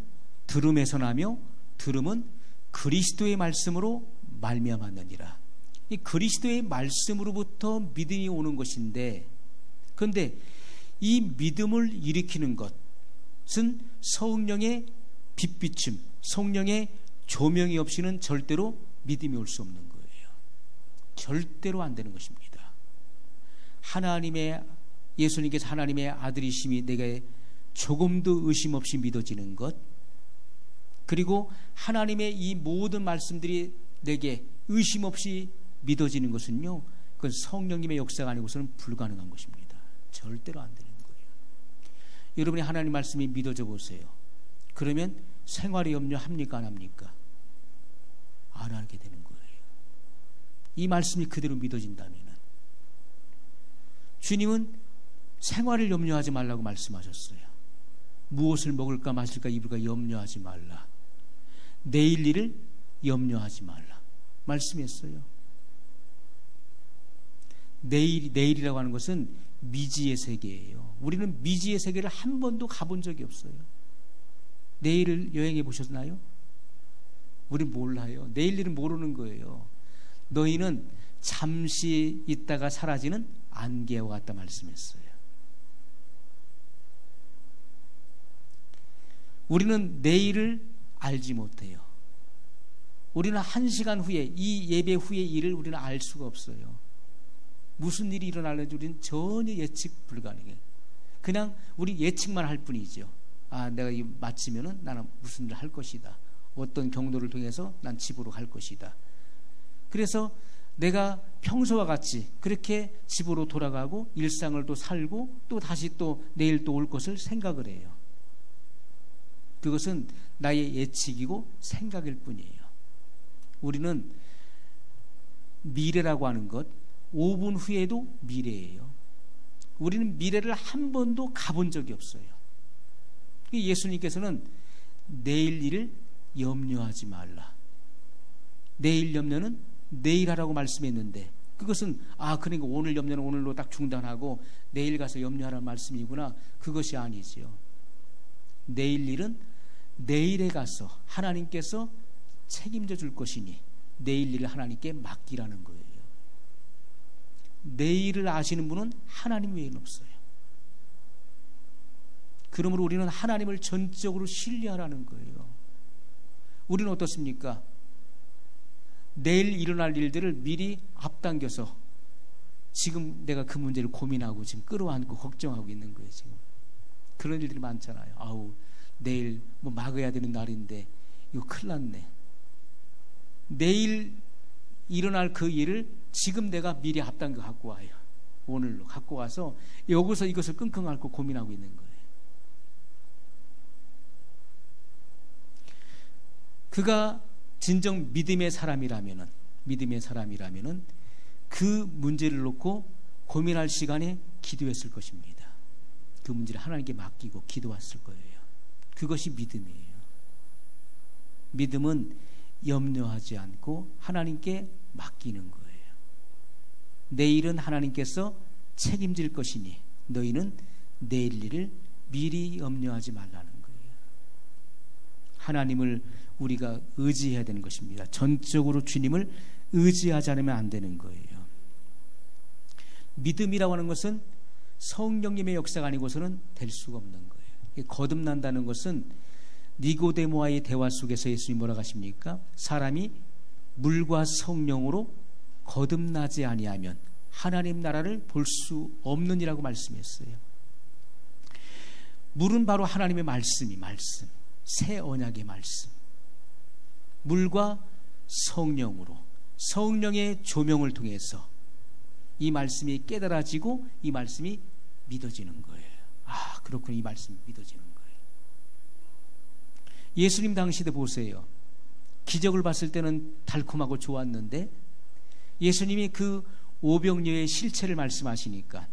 들음에서 나며 들음은 그리스도의 말씀으로 말미암았느니라. 이 그리스도의 말씀으로부터 믿음이 오는 것인데 그런데 이 믿음을 일으키는 것은 성령의 빛비춤, 성령의 조명이 없이는 절대로 믿음이 올 수 없는 거예요. 절대로 안 되는 것입니다. 예수님께서 하나님의 아들이심이 내게 조금도 의심 없이 믿어지는 것, 그리고 하나님의 이 모든 말씀들이 내게 의심 없이 믿어지는 것은요, 그건 성령님의 역사가 아니고서는 불가능한 것입니다. 절대로 안 되는 거예요. 여러분이 하나님 말씀이 믿어져 보세요. 그러면 생활에 염려합니까? 안 합니까? 안 하게 되는 거예요. 이 말씀이 그대로 믿어진다면 주님은 생활을 염려하지 말라고 말씀하셨어요. 무엇을 먹을까 마실까 입을까 염려하지 말라. 내일 일을 염려하지 말라 말씀했어요. 내일이라고 하는 것은 미지의 세계예요. 우리는 미지의 세계를 한 번도 가본 적이 없어요. 내일을 여행해 보셨나요? 우린 몰라요. 내일 일은 모르는 거예요. 너희는 잠시 있다가 사라지는 안개와 같다 말씀했어요. 우리는 내일을 알지 못해요. 우리는 1시간 후에 이 예배 후의 일을 우리는 알 수가 없어요. 무슨 일이 일어날는지 우리는 전혀 예측 불가능해요. 그냥 우리 예측만 할 뿐이죠. 내가 이 마치면은 나는 무슨 일을 할 것이다. 어떤 경로를 통해서 난 집으로 갈 것이다. 그래서 내가 평소와 같이 그렇게 집으로 돌아가고 일상을 또 살고 또 다시 또 내일 또 올 것을 생각을 해요. 그것은 나의 예측이고 생각일 뿐이에요. 우리는 미래라고 하는 것, 5분 후에도 미래예요. 우리는 미래를 한 번도 가본 적이 없어요. 예수님께서는 내일 일을 염려하지 말라. 내일 염려는 내일 하라고 말씀했는데, 그것은 그러니까 오늘 염려는 오늘로 딱 중단하고 내일 가서 염려하라는 말씀이구나. 그것이 아니지요. 내일 일은 내일에 가서 하나님께서 책임져 줄 것이니 내일 일을 하나님께 맡기라는 거예요. 내일을 아시는 분은 하나님 외에는 없어요. 그러므로 우리는 하나님을 전적으로 신뢰하라는 거예요. 우리는 어떻습니까? 내일 일어날 일들을 미리 앞당겨서 지금 내가 그 문제를 고민하고 지금 끌어안고 걱정하고 있는 거예요. 지금 그런 일들이 많잖아요. 내일 뭐 막아야 되는 날인데 이거 큰일 났네. 내일 일어날 그 일을 지금 내가 미리 앞당겨 갖고 와요. 오늘로 갖고 와서 여기서 이것을 끙끙 앓고 고민하고 있는 거예요. 그가 진정 믿음의 사람이라면은 그 문제를 놓고 고민할 시간에 기도했을 것입니다. 그 문제를 하나님께 맡기고 기도했을 거예요. 그것이 믿음이에요. 믿음은 염려하지 않고 하나님께 맡기는 거예요. 내일은 하나님께서 책임질 것이니 너희는 내일 일을 미리 염려하지 말라는 거예요. 하나님을 우리가 의지해야 되는 것입니다. 전적으로 주님을 의지하지 않으면 안 되는 거예요. 믿음이라고 하는 것은 성령님의 역사가 아니고서는 될 수가 없는 거예요. 거듭난다는 것은 니고데모와의 대화 속에서 예수님이 뭐라고 하십니까? 사람이 물과 성령으로 거듭나지 아니하면 하나님 나라를 볼 수 없느니라고 말씀했어요. 물은 바로 하나님의 말씀, 새 언약의 말씀. 물과 성령으로, 성령의 조명을 통해서 이 말씀이 깨달아지고 이 말씀이 믿어지는 거예요. 그렇군요. 이 말씀이 믿어지는 거예요. 예수님 당시에 보세요. 기적을 봤을 때는 달콤하고 좋았는데 예수님이 그 오병이어의 실체를 말씀하시니까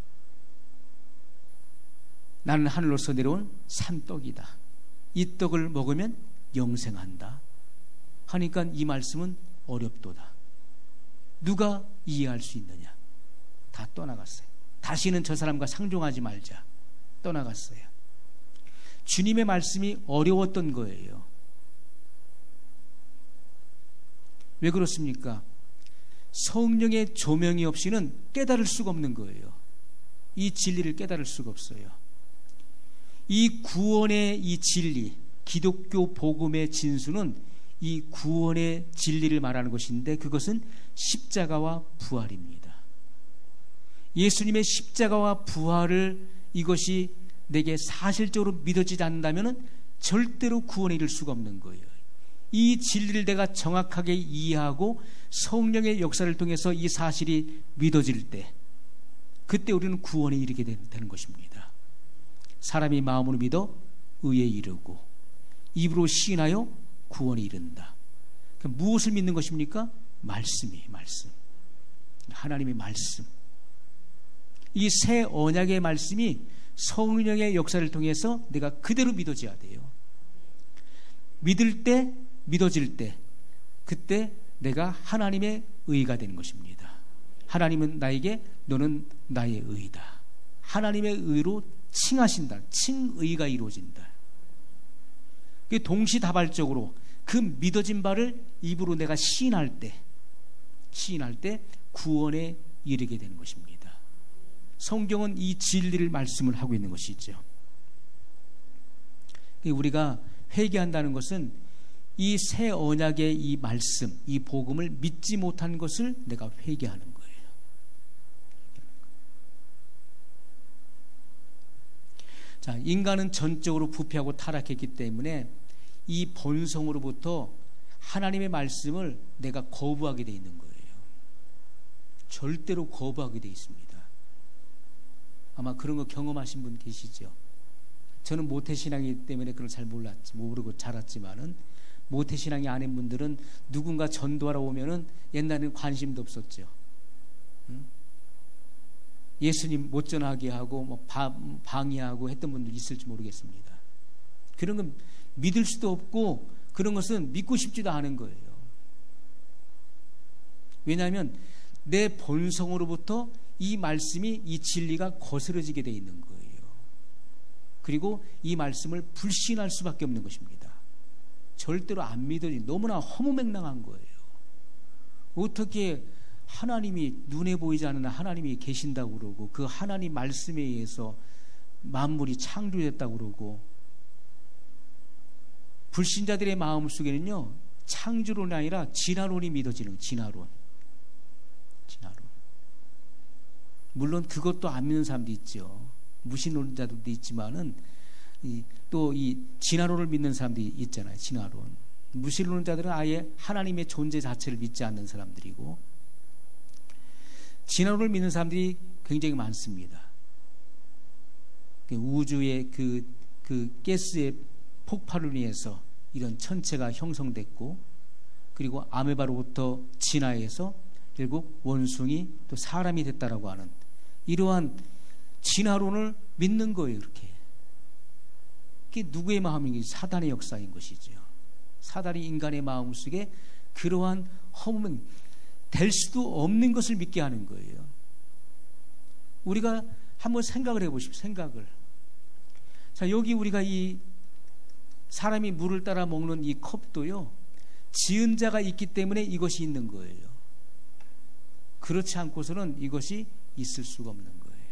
나는 하늘로서 내려온 산떡이다. 이 떡을 먹으면 영생한다. 하니까 이 말씀은 어렵도다. 누가 이해할 수 있느냐? 다 떠나갔어요. 다시는 저 사람과 상종하지 말자. 떠나갔어요. 주님의 말씀이 어려웠던 거예요. 왜 그렇습니까? 성령의 조명이 없이는 깨달을 수가 없는 거예요. 이 진리를 깨달을 수가 없어요. 이 구원의 이 진리, 기독교 복음의 진수는 이 구원의 진리를 말하는 것인데 그것은 십자가와 부활입니다. 예수님의 십자가와 부활을 이것이 내게 사실적으로 믿어지지 않는다면 절대로 구원에 이를 수가 없는 거예요. 이 진리를 내가 정확하게 이해하고 성령의 역사를 통해서 이 사실이 믿어질 때 그때 우리는 구원에 이르게 되는 것입니다. 사람이 마음으로 믿어 의에 이르고 입으로 시인하여 구원에 이른다. 그러니까 무엇을 믿는 것입니까? 말씀. 하나님의 말씀. 이 새 언약의 말씀이 성령의 역사를 통해서 내가 그대로 믿어져야 돼요. 믿을 때, 믿어질 때, 그때 내가 하나님의 의가 되는 것입니다. 하나님은 나에게 너는 나의 의다. 하나님의 의로 칭하신다. 칭의가 이루어진다. 동시다발적으로 그 믿어진 바를 입으로 내가 시인할 때 구원에 이르게 되는 것입니다. 성경은 이 진리를 말씀을 하고 있는 것이죠. 우리가 회개한다는 것은 이 새 언약의 이 말씀, 이 복음을 믿지 못한 것을 내가 회개하는 거예요. 자, 인간은 전적으로 부패하고 타락했기 때문에 이 본성으로부터 하나님의 말씀을 내가 거부하게 돼 있는 거예요. 절대로 거부하게 돼 있습니다. 아마 그런 거 경험하신 분 계시죠? 저는 모태신앙이기 때문에 그걸 잘 모르고 자랐지만은 모태신앙이 아닌 분들은 누군가 전도하러 오면은 옛날에는 관심도 없었죠. 예수님 못 전하게 하고 뭐 방해하고 했던 분들 있을지 모르겠습니다. 그런 건 믿을 수도 없고 그런 것은 믿고 싶지도 않은 거예요. 왜냐하면 내 본성으로부터 이 말씀이, 이 진리가 거스러지게 돼 있는 거예요. 그리고 이 말씀을 불신할 수밖에 없는 것입니다. 절대로 안 믿어지, 너무나 허무맹랑한 거예요. 어떻게 하나님이, 눈에 보이지 않는 하나님이 계신다고 그러고, 그 하나님 말씀에 의해서 만물이 창조됐다고 그러고, 불신자들의 마음 속에는요, 창조론이 아니라 진화론이 믿어지는, 진화론. 물론 그것도 안 믿는 사람도 있죠. 무신론자들도 있지만은 또 이 진화론을 믿는 사람들이 있잖아요. 진화론. 무신론자들은 아예 하나님의 존재 자체를 믿지 않는 사람들이고, 진화론을 믿는 사람들이 굉장히 많습니다. 우주의 그 가스의 폭발을 위해서 이런 천체가 형성됐고, 그리고 아메바로부터 진화해서 결국 원숭이 또 사람이 됐다라고 하는 이러한 진화론을 믿는 거예요. 그렇게. 그게 누구의 마음인지, 사단의 역사인 것이죠. 사단이 인간의 마음속에 그러한 허무맹, 될 수도 없는 것을 믿게 하는 거예요. 우리가 한번 생각을 해보십시오. 생각을. 자, 여기 우리가 이 사람이 물을 따라 먹는 이 컵도요, 지은 자가 있기 때문에 이것이 있는 거예요. 그렇지 않고서는 이것이 있을 수가 없는 거예요.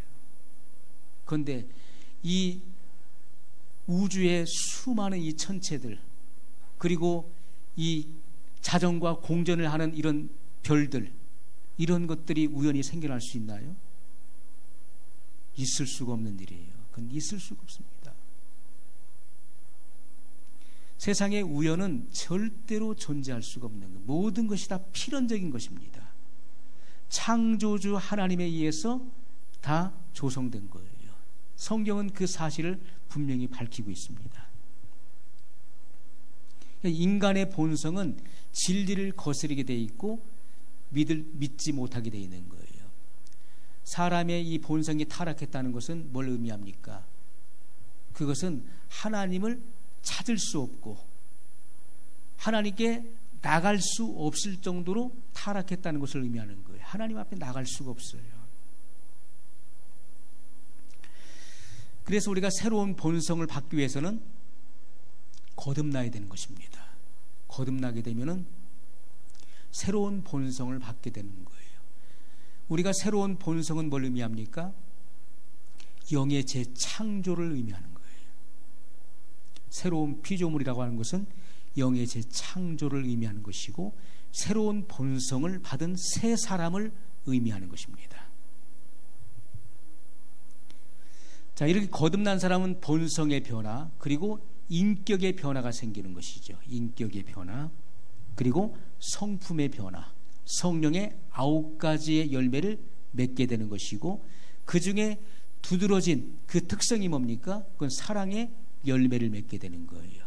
그런데 이 우주의 수많은 이 천체들, 그리고 이 자전과 공전을 하는 이런 별들, 이런 것들이 우연히 생겨날 수 있나요? 있을 수가 없는 일이에요. 그건 있을 수가 없습니다. 세상의 우연은 절대로 존재할 수가 없는 것. 모든 것이 다 필연적인 것입니다. 창조주 하나님에 의해서 다 조성된 거예요. 성경은 그 사실을 분명히 밝히고 있습니다. 인간의 본성은 진리를 거스르게 돼 있고 믿지 못하게 돼 있는 거예요. 사람의 이 본성이 타락했다는 것은 뭘 의미합니까? 그것은 하나님을 찾을 수 없고 하나님께 나갈 수 없을 정도로 타락했다는 것을 의미하는 거예요. 하나님 앞에 나갈 수가 없어요. 그래서 우리가 새로운 본성을 받기 위해서는 거듭나야 되는 것입니다. 거듭나게 되면은 새로운 본성을 받게 되는 거예요. 우리가 새로운 본성은 뭘 의미합니까? 영의 재창조를 의미하는 거예요. 새로운 피조물이라고 하는 것은 영의 재창조를 의미하는 것이고, 새로운 본성을 받은 새 사람을 의미하는 것입니다. 자, 이렇게 거듭난 사람은 본성의 변화, 그리고 인격의 변화가 생기는 것이죠. 인격의 변화, 그리고 성품의 변화, 성령의 9가지의 열매를 맺게 되는 것이고, 그 중에 두드러진 그 특성이 뭡니까? 그건 사랑의 열매를 맺게 되는 거예요.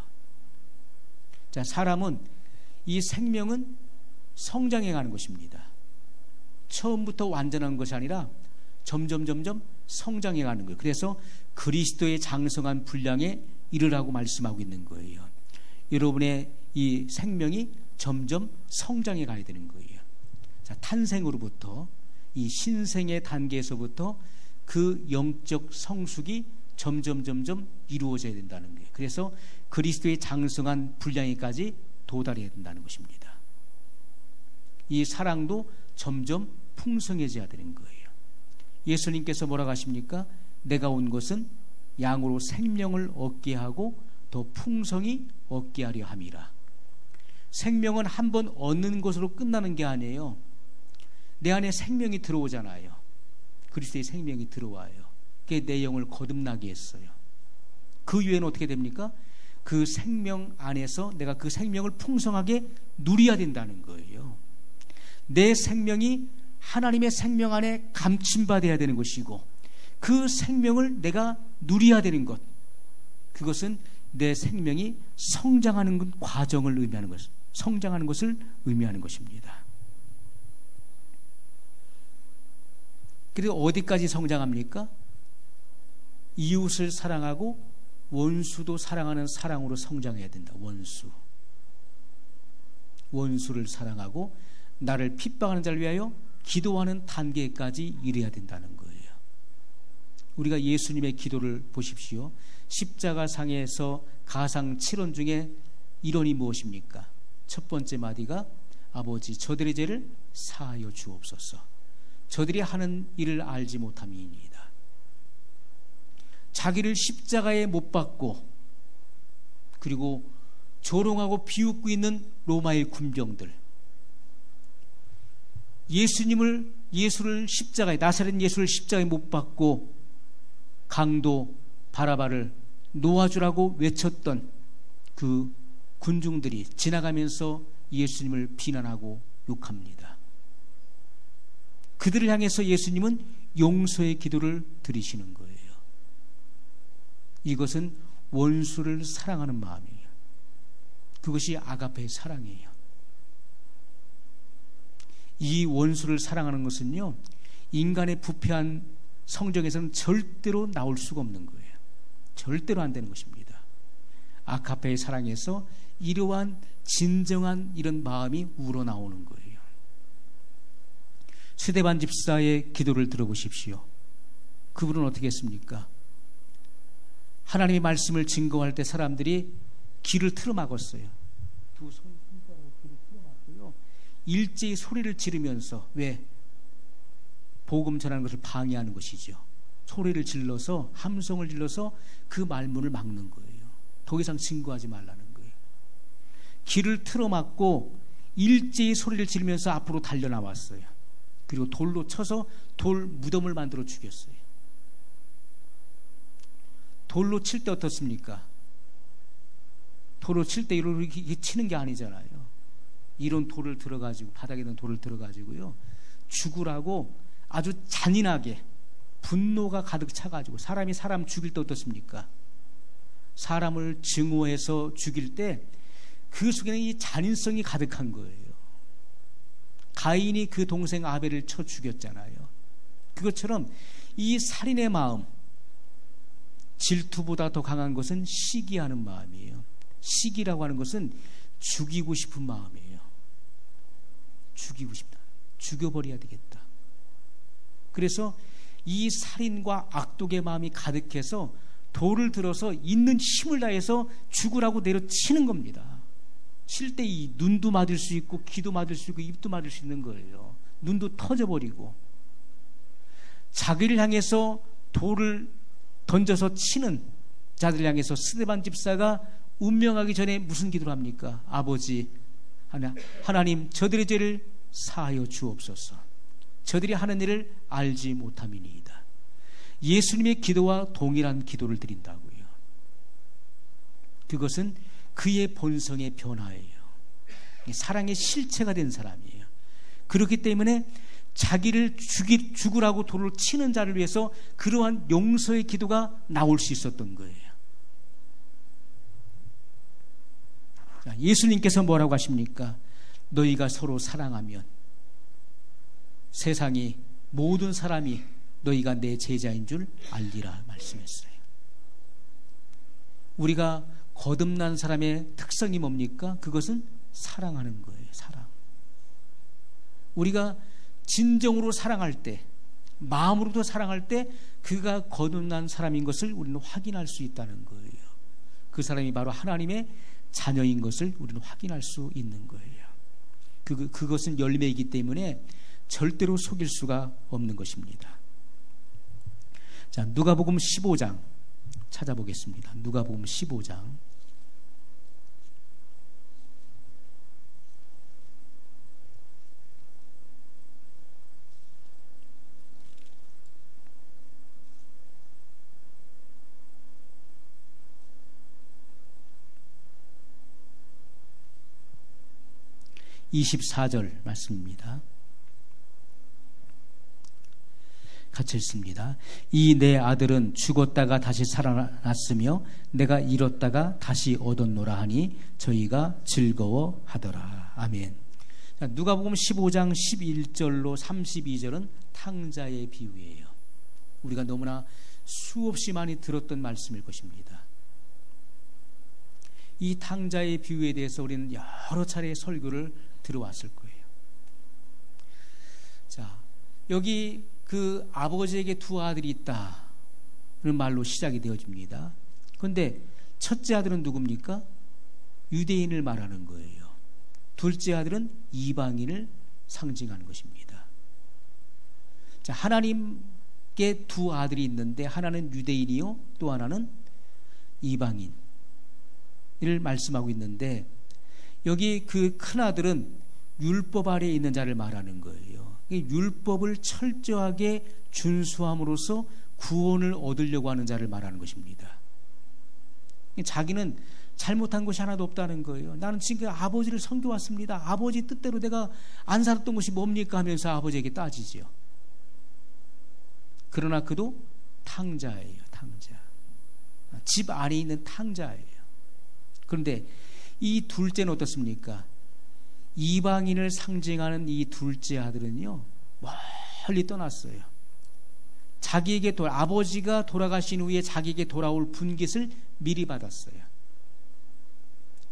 자, 사람은, 이 생명은 성장해 가는 것입니다. 처음부터 완전한 것이 아니라 점점 성장해 가는 거예요. 그래서 그리스도의 장성한 분량에 이르라고 말씀하고 있는 거예요. 여러분의 이 생명이 점점 성장해 가야 되는 거예요. 자, 탄생으로부터 이 신생의 단계에서부터 그 영적 성숙이 점점 이루어져야 된다는 거예요. 그래서 그리스도의 장성한 분량에까지 도달해야 된다는 것입니다. 이 사랑도 점점 풍성해져야 되는 거예요. 예수님께서 뭐라고 하십니까? 내가 온 것은 양으로 생명을 얻게 하고 더 풍성히 얻게 하려 함이라. 생명은 한번 얻는 것으로 끝나는 게 아니에요. 내 안에 생명이 들어오잖아요. 그리스도의 생명이 들어와요. 그게 내 영을 거듭나게 했어요. 그 이후에는 어떻게 됩니까? 그 생명 안에서 내가 그 생명을 풍성하게 누려야 된다는 거예요. 내 생명이 하나님의 생명 안에 감침받아야 되는 것이고, 그 생명을 내가 누려야 되는 것, 그것은 내 생명이 성장하는 과정을 의미하는 것, 성장하는 것을 의미하는 것입니다. 그리고 어디까지 성장합니까? 이웃을 사랑하고 원수도 사랑하는 사랑으로 성장해야 된다. 원수를 사랑하고 나를 핍박하는 자를 위하여 기도하는 단계까지 이르야 된다는 거예요. 우리가 예수님의 기도를 보십시오. 십자가상에서 가상 7원 중에 1원이 무엇입니까? 첫 번째 마디가 아버지 저들의 죄를 사하여 주옵소서. 저들이 하는 일을 알지 못함이니이다. 자기를 십자가에 못 박고 그리고 조롱하고 비웃고 있는 로마의 군병들, 예수를 십자가에, 나사렛 예수를 십자가에 못 박고 강도 바라바를 놓아주라고 외쳤던 그 군중들이 지나가면서 예수님을 비난하고 욕합니다. 그들을 향해서 예수님은 용서의 기도를 드리시는 거예요. 이것은 원수를 사랑하는 마음이에요. 그것이 아가페의 사랑이에요. 이 원수를 사랑하는 것은요, 인간의 부패한 성정에서는 절대로 나올 수가 없는 거예요. 절대로 안 되는 것입니다. 아가페의 사랑에서 이러한 진정한 이런 마음이 우러나오는 거예요. 스데반 집사의 기도를 들어보십시오. 그분은 어떻게 했습니까? 하나님의 말씀을 증거할 때 사람들이 귀를 틀어막았어요. 두 손가락으로 귀를 틀어막고요, 일제히 소리를 지르면서, 왜? 복음 전하는 것을 방해하는 것이죠. 소리를 질러서, 함성을 질러서 그 말문을 막는 거예요. 더 이상 증거하지 말라는 거예요. 귀를 틀어막고 일제히 소리를 지르면서 앞으로 달려나왔어요. 그리고 돌로 쳐서 돌 무덤을 만들어 죽였어요. 돌로 칠 때 어떻습니까? 돌로 칠 때 이렇게 치는 게 아니잖아요. 이런 돌을 들어가지고, 바닥에 있는 돌을 들어가지고요, 죽으라고 아주 잔인하게 분노가 가득 차가지고, 사람이 사람 죽일 때 어떻습니까? 사람을 증오해서 죽일 때 그 속에는 이 잔인성이 가득한 거예요. 가인이 그 동생 아벨을 쳐 죽였잖아요. 그것처럼 이 살인의 마음, 질투보다 더 강한 것은 시기하는 마음이에요. 시기라고 하는 것은 죽이고 싶은 마음이에요. 죽이고 싶다. 죽여버려야 되겠다. 그래서 이 살인과 악독의 마음이 가득해서 돌을 들어서 있는 힘을 다해서 죽으라고 내려치는 겁니다. 칠 때 이 눈도 맞을 수 있고 귀도 맞을 수 있고 입도 맞을 수 있는 거예요. 눈도 터져버리고, 자기를 향해서 돌을 던져서 치는 자들 향해서 스데반 집사가 운명하기 전에 무슨 기도를 합니까? 아버지 하나님 저들의 죄를 사하여 주옵소서. 저들이 하는 일을 알지 못함이니이다. 예수님의 기도와 동일한 기도를 드린다고요. 그것은 그의 본성의 변화예요. 사랑의 실체가 된 사람이에요. 그렇기 때문에 자기를 죽으라고 돌을 치는 자를 위해서 그러한 용서의 기도가 나올 수 있었던 거예요. 예수님께서 뭐라고 하십니까? 너희가 서로 사랑하면 세상이, 모든 사람이 너희가 내 제자인 줄 알리라 말씀했어요. 우리가 거듭난 사람의 특성이 뭡니까? 그것은 사랑하는 거예요. 사랑. 우리가 진정으로 사랑할 때, 마음으로도 사랑할 때 그가 거듭난 사람인 것을 우리는 확인할 수 있다는 거예요. 그 사람이 바로 하나님의 자녀인 것을 우리는 확인할 수 있는 거예요. 그것은 열매이기 때문에 절대로 속일 수가 없는 것입니다. 자, 누가복음 15장 찾아보겠습니다. 누가복음 15장 24절 말씀입니다. 같이 읽습니다. 이 내 아들은 죽었다가 다시 살아났으며 내가 잃었다가 다시 얻었노라 하니 저희가 즐거워하더라. 아멘. 자, 누가복음 15장 11절로 32절은 탕자의 비유예요. 우리가 너무나 수없이 많이 들었던 말씀일 것입니다. 이 탕자의 비유에 대해서 우리는 여러 차례 설교를 들어왔을 거예요. 여기 그 아버지에게 두 아들이 있다는 말로 시작이 되어집니다. 그런데 첫째 아들은 누굽니까? 유대인을 말하는 거예요. 둘째 아들은 이방인을 상징하는 것입니다. 자, 하나님께 두 아들이 있는데 하나는 유대인이요, 또 하나는 이방인을 말씀하고 있는데, 여기 그 큰 아들은 율법 아래에 있는 자를 말하는 거예요. 율법을 철저하게 준수함으로써 구원을 얻으려고 하는 자를 말하는 것입니다. 자기는 잘못한 것이 하나도 없다는 거예요. 나는 지금 아버지를 섬겨왔습니다. 아버지 뜻대로 내가 안 살았던 것이 뭡니까 하면서 아버지에게 따지죠. 그러나 그도 탕자예요. 탕자. 집 안에 있는 탕자예요. 그런데 이 둘째는 어떻습니까? 이방인을 상징하는 이 둘째 아들은요, 멀리 떠났어요. 자기에게 아버지가 돌아가신 후에 자기에게 돌아올 분깃을 미리 받았어요.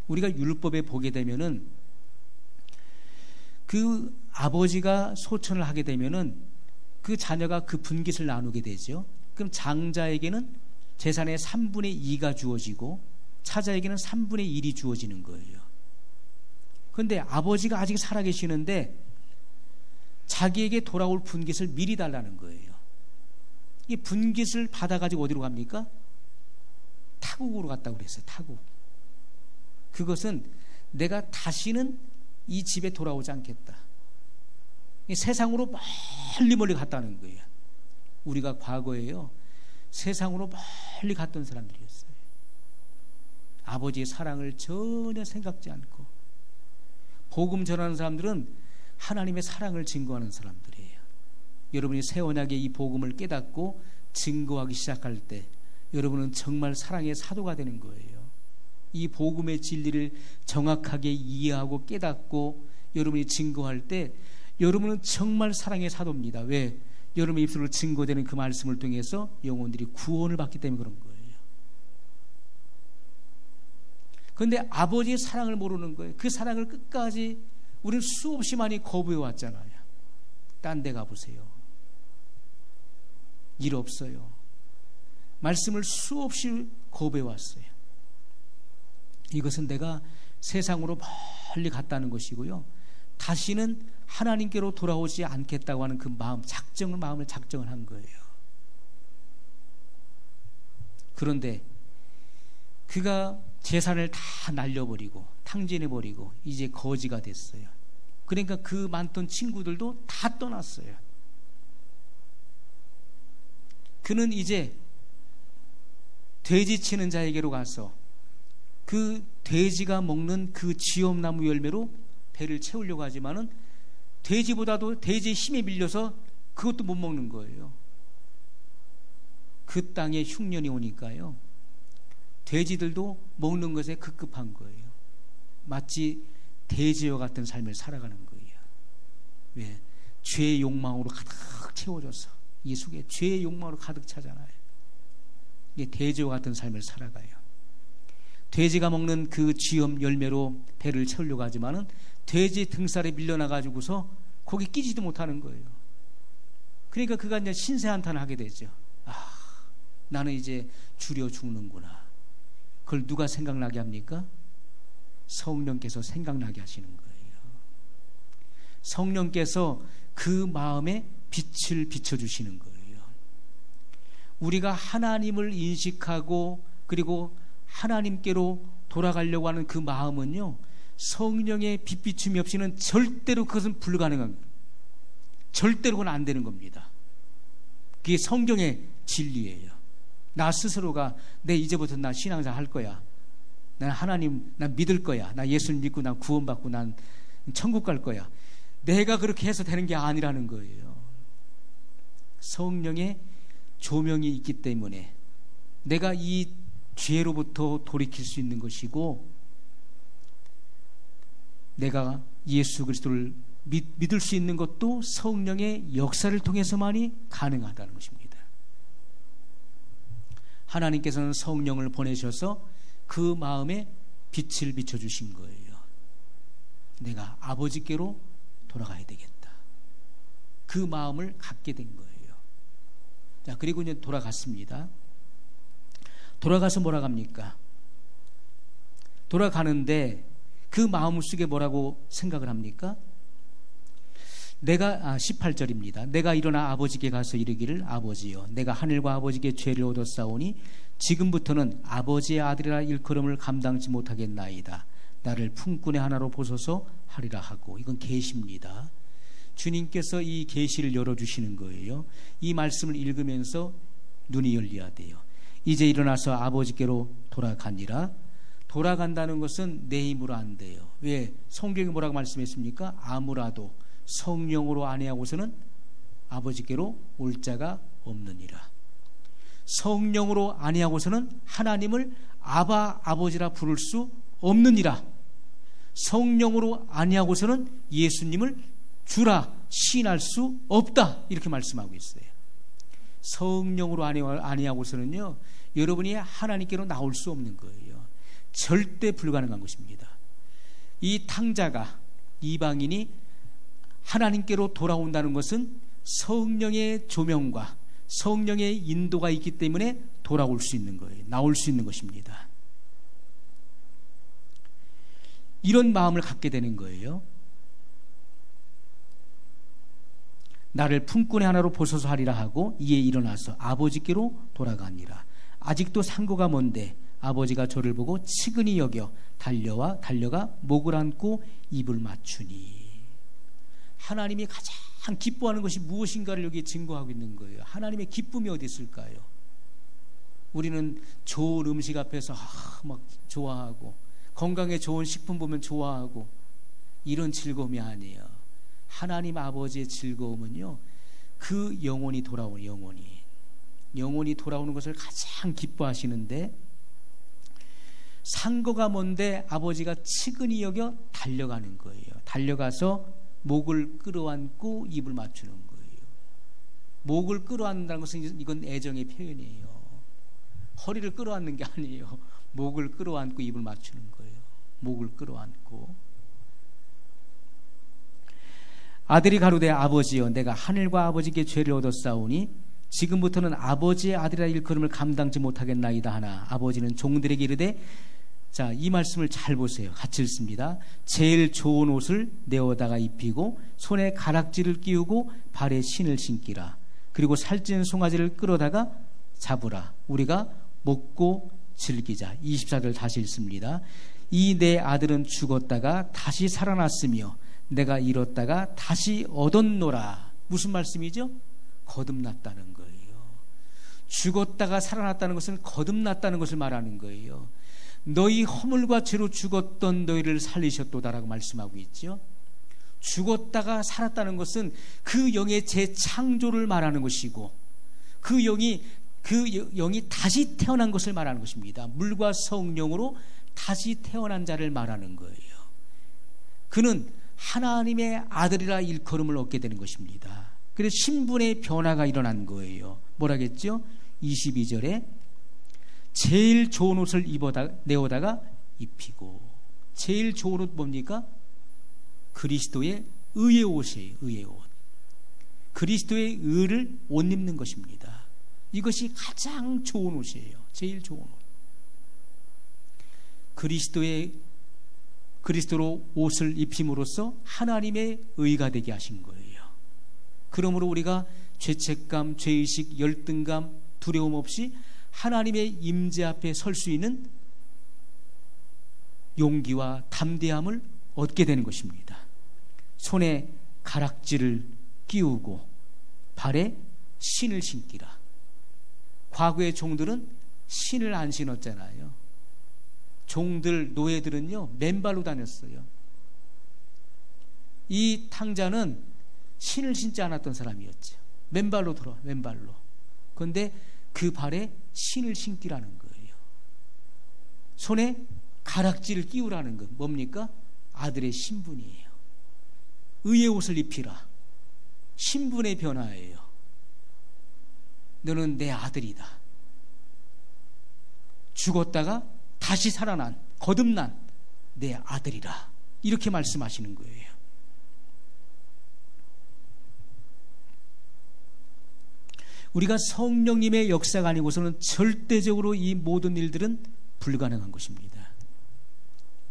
우리가 율법에 보게 되면은 그 아버지가 소천을 하게 되면은 그 자녀가 그 분깃을 나누게 되죠. 그럼 장자에게는 재산의 3분의 2가 주어지고 차자에게는 3분의 1이 주어지는 거예요. 그런데 아버지가 아직 살아계시는데 자기에게 돌아올 분깃을 미리 달라는 거예요. 이 분깃을 받아가지고 어디로 갑니까? 타국으로 갔다고 그랬어요. 타국. 그것은 내가 다시는 이 집에 돌아오지 않겠다. 세상으로 멀리 갔다는 거예요. 우리가 과거에요, 세상으로 멀리 갔던 사람들이었어요. 아버지의 사랑을 전혀 생각지 않고, 복음 전하는 사람들은 하나님의 사랑을 증거하는 사람들이에요. 여러분이 새 언약의 이 복음을 깨닫고 증거하기 시작할 때 여러분은 정말 사랑의 사도가 되는 거예요. 이 복음의 진리를 정확하게 이해하고 깨닫고 여러분이 증거할 때 여러분은 정말 사랑의 사도입니다. 왜? 여러분의 입술로 증거되는 그 말씀을 통해서 영혼들이 구원을 받기 때문에 그런 거예요. 그런데 아버지의 사랑을 모르는 거예요. 그 사랑을 끝까지 우리는 수없이 많이 거부해 왔잖아요. 딴 데 가보세요. 일 없어요. 말씀을 수없이 거부해 왔어요. 이것은 내가 세상으로 멀리 갔다는 것이고요, 다시는 하나님께로 돌아오지 않겠다고 하는 그 마음을 작정을 한 거예요. 그런데 그가 재산을 다 날려버리고 탕진해버리고 이제 거지가 됐어요. 그러니까 그 많던 친구들도 다 떠났어요. 그는 이제 돼지 치는 자에게로 가서 그 돼지가 먹는 그 지엄나무 열매로 배를 채우려고 하지만은 돼지보다도 돼지의 힘에 밀려서 그것도 못 먹는 거예요. 그 땅에 흉년이 오니까요, 돼지들도 먹는 것에 급급한 거예요. 마치 돼지와 같은 삶을 살아가는 거예요. 왜? 죄의 욕망으로 가득 채워져서 이 속에 죄의 욕망으로 가득 차잖아요. 이게 돼지와 같은 삶을 살아가요. 돼지가 먹는 그 쥐엄 열매로 배를 채우려고 하지만은 돼지 등살에 밀려나가지고서 거기 끼지도 못하는 거예요. 그러니까 그가 이제 신세한탄을 하게 되죠. 나는 이제 줄여 죽는구나. 그걸 누가 생각나게 합니까? 성령께서 생각나게 하시는 거예요. 성령께서 그 마음에 빛을 비춰주시는 거예요. 우리가 하나님을 인식하고 그리고 하나님께로 돌아가려고 하는 그 마음은요, 성령의 빛 비춤이 없이는 절대로 그것은 불가능한 거예요. 절대로 그건 안 되는 겁니다. 그게 성경의 진리예요. 나 스스로가 내 이제부터 나 신앙생활 할 거야, 난 하나님 난 믿을 거야, 나 예수님 믿고 난 구원받고 난 천국 갈 거야, 내가 그렇게 해서 되는 게 아니라는 거예요. 성령의 조명이 있기 때문에 내가 이 죄로부터 돌이킬 수 있는 것이고, 내가 예수 그리스도를 믿을 수 있는 것도 성령의 역사를 통해서만이 가능하다는 것입니다. 하나님께서는 성령을 보내셔서 그 마음에 빛을 비춰주신 거예요. 내가 아버지께로 돌아가야 되겠다. 그 마음을 갖게 된 거예요. 자, 그리고 이제 돌아갔습니다. 돌아가서 뭐라고 합니까? 돌아가는데 그 마음속에 뭐라고 생각을 합니까? 18절입니다. 내가 일어나 아버지께 가서 이르기를 아버지여 내가 하늘과 아버지께 죄를 얻었사오니 지금부터는 아버지의 아들이라 일컬음을 감당치 못하겠나이다. 나를 품꾼의 하나로 보소서 하리라 하고. 이건 계시입니다. 주님께서 이 계시를 열어주시는 거예요. 이 말씀을 읽으면서 눈이 열려야 돼요. 이제 일어나서 아버지께로 돌아가니라. 돌아간다는 것은 내 힘으로 안 돼요. 왜? 성경이 뭐라고 말씀했습니까? 아무라도 성령으로 아니하고서는 아버지께로 올 자가 없느니라. 성령으로 아니하고서는 하나님을 아바 아버지라 부를 수 없느니라. 성령으로 아니하고서는 예수님을 주라 시인할 수 없다. 이렇게 말씀하고 있어요. 성령으로 아니하고서는요, 여러분이 하나님께로 나올 수 없는 거예요. 절대 불가능한 것입니다. 이 탕자가, 이방인이 하나님께로 돌아온다는 것은 성령의 조명과 성령의 인도가 있기 때문에 돌아올 수 있는 거예요. 나올 수 있는 것입니다. 이런 마음을 갖게 되는 거예요. 나를 품꾼의 하나로 보소서 하리라 하고 이에 일어나서 아버지께로 돌아가니라. 아직도 상고가 먼데 아버지가 저를 보고 치근히 여겨 달려가 목을 안고 입을 맞추니. 하나님이 가장 기뻐하는 것이 무엇인가를 여기 증거하고 있는 거예요. 하나님의 기쁨이 어디 있을까요? 우리는 좋은 음식 앞에서 막 좋아하고 건강에 좋은 식품 보면 좋아하고 이런 즐거움이 아니에요. 하나님 아버지의 즐거움은요, 그 영혼이 돌아오는 영혼이 돌아오는 것을 가장 기뻐하시는데, 상거가 먼데 아버지가 치근히 여겨 달려가는 거예요. 달려가서 목을 끌어안고 입을 맞추는 거예요. 목을 끌어안는다는 것은 이건 애정의 표현이에요. 허리를 끌어안는 게 아니에요. 목을 끌어안고 입을 맞추는 거예요. 목을 끌어안고. 아들이 가로되 아버지여 내가 하늘과 아버지께 죄를 얻었사오니 지금부터는 아버지의 아들이라 일컬음을 감당지 못하겠나이다 하나 아버지는 종들에게 이르되. 자, 이 말씀을 잘 보세요. 같이 읽습니다. 제일 좋은 옷을 내어다가 입히고 손에 가락지를 끼우고 발에 신을 신기라. 그리고 살찐 송아지를 끌어다가 잡으라. 우리가 먹고 즐기자. 24절 다시 읽습니다. 이 내 아들은 죽었다가 다시 살아났으며 내가 잃었다가 다시 얻었노라. 무슨 말씀이죠? 거듭났다는 거예요. 죽었다가 살아났다는 것은 거듭났다는 것을 말하는 거예요. 너희 허물과 죄로 죽었던 너희를 살리셨도다라고 말씀하고 있죠. 죽었다가 살았다는 것은 그 영의 재창조를 말하는 것이고 그 영이 다시 태어난 것을 말하는 것입니다. 물과 성령으로 다시 태어난 자를 말하는 거예요. 그는 하나님의 아들이라 일컬음을 얻게 되는 것입니다. 그래서 신분의 변화가 일어난 거예요. 뭐라겠죠? 22절에 제일 좋은 옷을 내어다가 입히고. 제일 좋은 옷 뭡니까? 그리스도의 의의 옷이에요. 의의 옷. 그리스도의 의를 옷 입는 것입니다. 이것이 가장 좋은 옷이에요. 제일 좋은 옷. 그리스도로 옷을 입힘으로써 하나님의 의가 되게 하신 거예요. 그러므로 우리가 죄책감, 죄의식, 열등감, 두려움 없이 하나님의 임재 앞에 설 수 있는 용기와 담대함을 얻게 되는 것입니다. 손에 가락지를 끼우고 발에 신을 신기라. 과거의 종들은 신을 안 신었잖아요. 종들, 노예들은요 맨발로 다녔어요. 이 탕자는 신을 신지 않았던 사람이었죠. 맨발로 돌아, 맨발로. 그런데 그 발에 신을 신기라는 거예요. 손에 가락지를 끼우라는 것. 뭡니까? 아들의 신분이에요. 의의 옷을 입히라. 신분의 변화예요. 너는 내 아들이다. 죽었다가 다시 살아난, 거듭난 내 아들이라. 이렇게 말씀하시는 거예요. 우리가 성령님의 역사가 아니고서는 절대적으로 이 모든 일들은 불가능한 것입니다.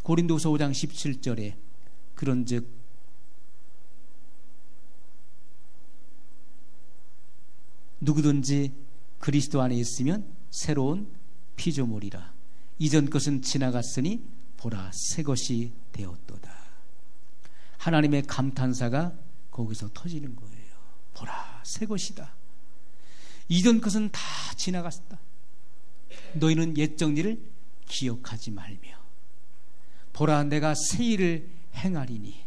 고린도서 5장 17절에 그런즉 누구든지 그리스도 안에 있으면 새로운 피조물이라. 이전 것은 지나갔으니 보라 새 것이 되었도다. 하나님의 감탄사가 거기서 터지는 거예요. 보라 새 것이다. 이전 것은 다 지나갔다. 너희는 옛 정리를 기억하지 말며 보라 내가 새 일을 행하리니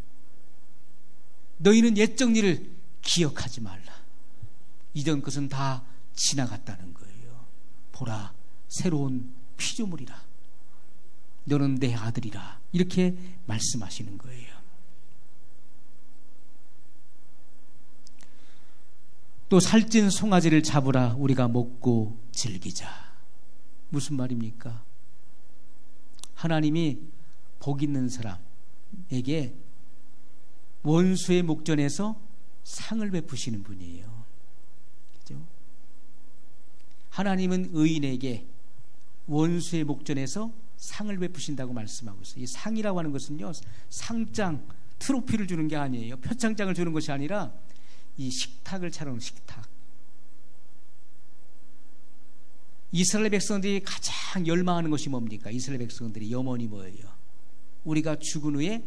너희는 옛 정리를 기억하지 말라. 이전 것은 다 지나갔다는 거예요. 보라 새로운 피조물이라. 너는 내 아들이라. 이렇게 말씀하시는 거예요. 또 살찐 송아지를 잡으라. 우리가 먹고 즐기자. 무슨 말입니까? 하나님이 복 있는 사람에게 원수의 목전에서 상을 베푸시는 분이에요. 그렇죠? 하나님은 의인에게 원수의 목전에서 상을 베푸신다고 말씀하고 있어요. 이 상이라고 하는 것은요, 상장, 트로피를 주는 게 아니에요. 표창장을 주는 것이 아니라 이 식탁을 차려놓은 식탁. 이스라엘 백성들이 가장 열망하는 것이 뭡니까? 이스라엘 백성들이 염원이 뭐예요? 우리가 죽은 후에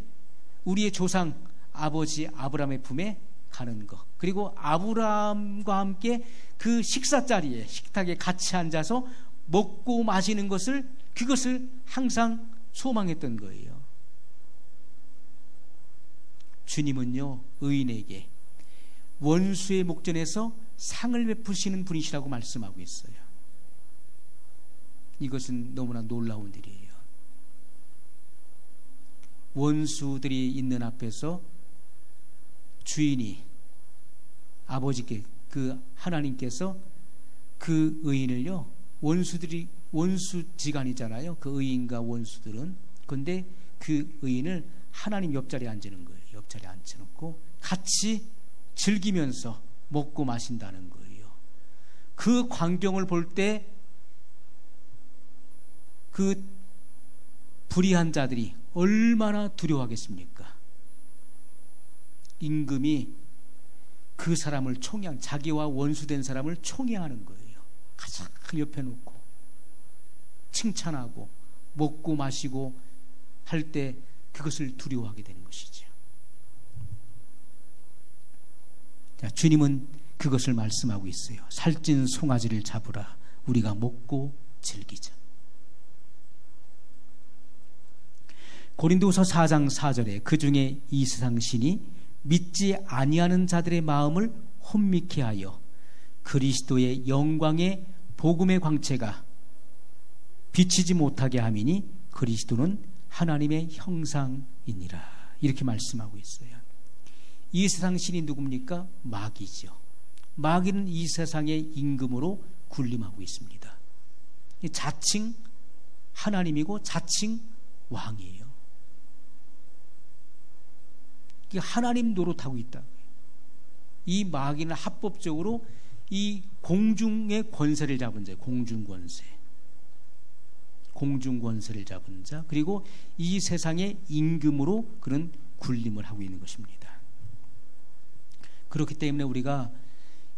우리의 조상 아버지 아브라함의 품에 가는 것, 그리고 아브라함과 함께 그 식사 자리에 식탁에 같이 앉아서 먹고 마시는 것을, 그것을 항상 소망했던 거예요. 주님은요, 의인에게 원수의 목전에서 상을 베푸시는 분이시라고 말씀하고 있어요. 이것은 너무나 놀라운 일이에요. 원수들이 있는 앞에서 주인이, 아버지께, 그 하나님께서 그 의인을요, 원수지간이잖아요. 그 의인과 원수들은. 근데 그 의인을 하나님 옆자리에 앉는 거예요. 옆자리에 앉혀놓고 같이 즐기면서 먹고 마신다는 거예요. 그 광경을 볼 때 그 불의한 자들이 얼마나 두려워하겠습니까? 임금이 그 사람을 자기와 원수된 사람을 총애하는 거예요. 가장 옆에 놓고 칭찬하고 먹고 마시고 할 때 그것을 두려워하게 되는 것이죠. 자, 주님은 그것을 말씀하고 있어요. 살찐 송아지를 잡으라. 우리가 먹고 즐기자. 고린도서 4장 4절에 그 중에 이 세상 신이 믿지 아니하는 자들의 마음을 혼미케 하여 그리스도의 영광의 복음의 광채가 비치지 못하게 함이니 그리스도는 하나님의 형상이니라. 이렇게 말씀하고 있어요. 이 세상 신이 누굽니까? 마귀죠. 마귀는 이 세상의 임금으로 군림하고 있습니다. 자칭 하나님이고 자칭 왕이에요. 하나님 노릇하고 있다. 이 마귀는 합법적으로 이 공중의 권세를 잡은 자예요. 공중권세를 잡은 자, 그리고 이 세상의 임금으로 그런 군림을 하고 있는 것입니다. 그렇기 때문에 우리가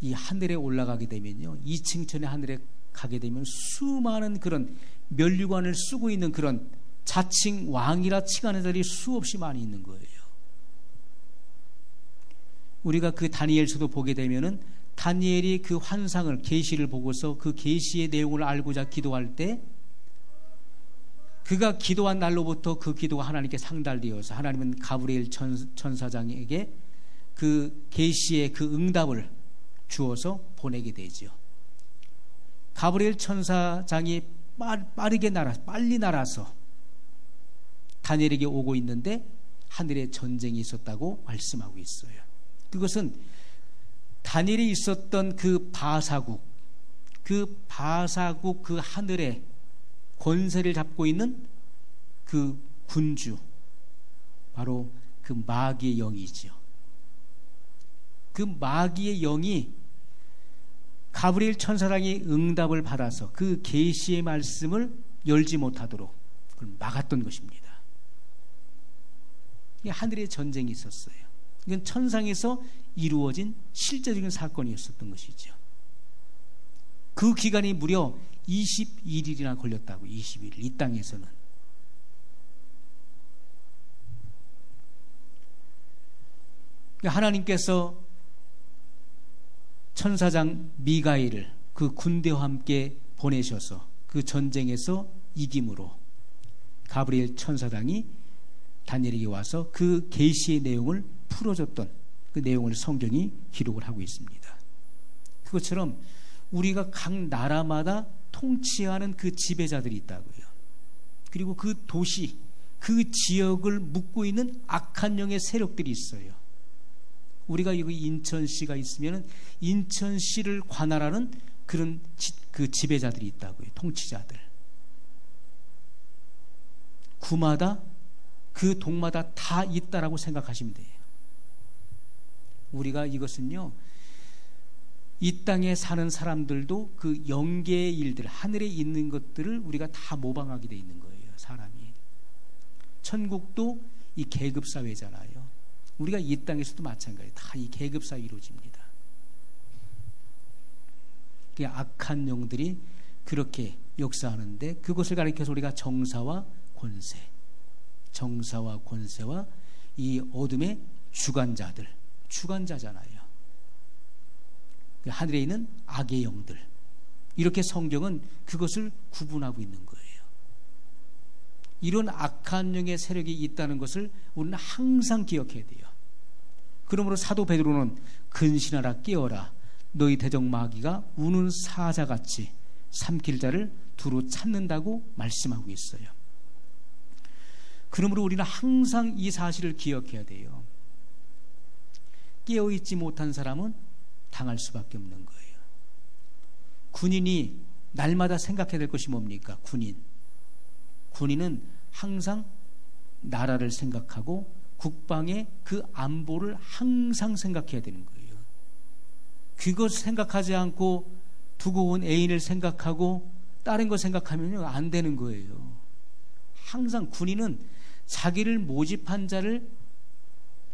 이 하늘에 올라가게 되면요, 2층천의 하늘에 가게 되면 수많은 그런 면류관을 쓰고 있는 그런 자칭 왕이라 칭하는 자들이 수없이 많이 있는 거예요. 우리가 그 다니엘서도 보게 되면은 다니엘이 그 환상을, 계시를 보고서 그 계시의 내용을 알고자 기도할 때 그가 기도한 날로부터 그 기도가 하나님께 상달되어서 하나님은 가브리엘 천사장에게 그 계시의 그 응답을 주어서 보내게 되죠. 가브리엘 천사장이 빨리 날아서 다니엘에게 오고 있는데 하늘에 전쟁이 있었다고 말씀하고 있어요. 그것은 다니엘이 있었던 그 바사국 그 하늘에 권세를 잡고 있는 그 군주, 바로 그 마귀의 영이죠. 그 마귀의 영이 가브리엘 천사장이 응답을 받아서 그 계시의 말씀을 열지 못하도록 그걸 막았던 것입니다. 이게 하늘의 전쟁이 있었어요. 이건 천상에서 이루어진 실제적인 사건이었었던 것이죠. 그 기간이 무려 21일이나 걸렸다고. 21일 이 땅에서는. 하나님께서 천사장 미가엘을 그 군대와 함께 보내셔서 그 전쟁에서 이김으로 가브리엘 천사장이 다니엘에게 와서 그 계시의 내용을 풀어줬던 그 내용을 성경이 기록을 하고 있습니다. 그것처럼 우리가 각 나라마다 통치하는 그 지배자들이 있다고요. 그리고 그 도시, 그 지역을 묶고 있는 악한 영의 세력들이 있어요. 우리가 여기 인천시가 있으면 인천시를 관할하는 그런 그 지배자들이 있다고요. 통치자들. 구마다 그 동마다 다 있다라고 생각하시면 돼요. 우리가 이것은요, 이 땅에 사는 사람들도 그 영계의 일들, 하늘에 있는 것들을 우리가 다 모방하게 돼 있는 거예요. 사람이. 천국도 이 계급사회잖아요. 우리가 이 땅에서도 마찬가지예요. 다 이 계급사회 이루어집니다. 악한 영들이 그렇게 역사하는데 그것을 가리켜서 우리가 정사와 권세, 정사와 권세와 이 어둠의 주관자들, 주관자잖아요. 하늘에 있는 악의 영들, 이렇게 성경은 그것을 구분하고 있는 거예요. 이런 악한 영의 세력이 있다는 것을 우리는 항상 기억해야 돼요. 그러므로 사도 베드로는 근신하라 깨어라 너희 대적 마귀가 우는 사자같이 삼킬 자를 두루 찾는다고 말씀하고 있어요. 그러므로 우리는 항상 이 사실을 기억해야 돼요. 깨어있지 못한 사람은 당할 수밖에 없는 거예요. 군인이 날마다 생각해야 될 것이 뭡니까? 군인은 항상 나라를 생각하고 국방의 그 안보를 항상 생각해야 되는 거예요. 그것 생각하지 않고 두고 온 애인을 생각하고 다른 거 생각하면 안 되는 거예요. 항상 군인은 자기를 모집한 자를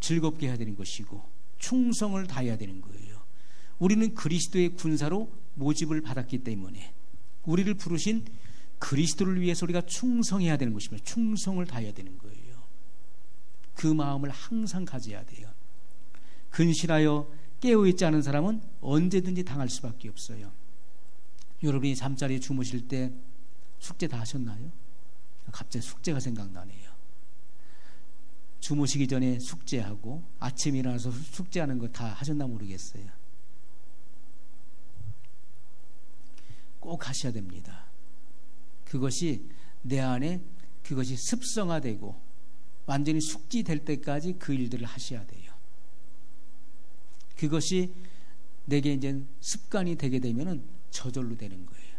즐겁게 해야 되는 것이고 충성을 다해야 되는 거예요. 우리는 그리스도의 군사로 모집을 받았기 때문에 우리를 부르신 그리스도를 위해서 우리가 충성해야 되는 것입니다. 충성을 다해야 되는 거예요. 그 마음을 항상 가져야 돼요. 근신하여 깨어있지 않은 사람은 언제든지 당할 수밖에 없어요. 여러분이 잠자리에 주무실 때 숙제 다 하셨나요? 갑자기 숙제가 생각나네요. 주무시기 전에 숙제하고 아침에 일어나서 숙제하는 거 다 하셨나 모르겠어요. 꼭 하셔야 됩니다. 그것이 내 안에 그것이 습성화되고 완전히 숙지될 때까지 그 일들을 하셔야 돼요. 그것이 내게 이제 습관이 되게 되면은 저절로 되는 거예요.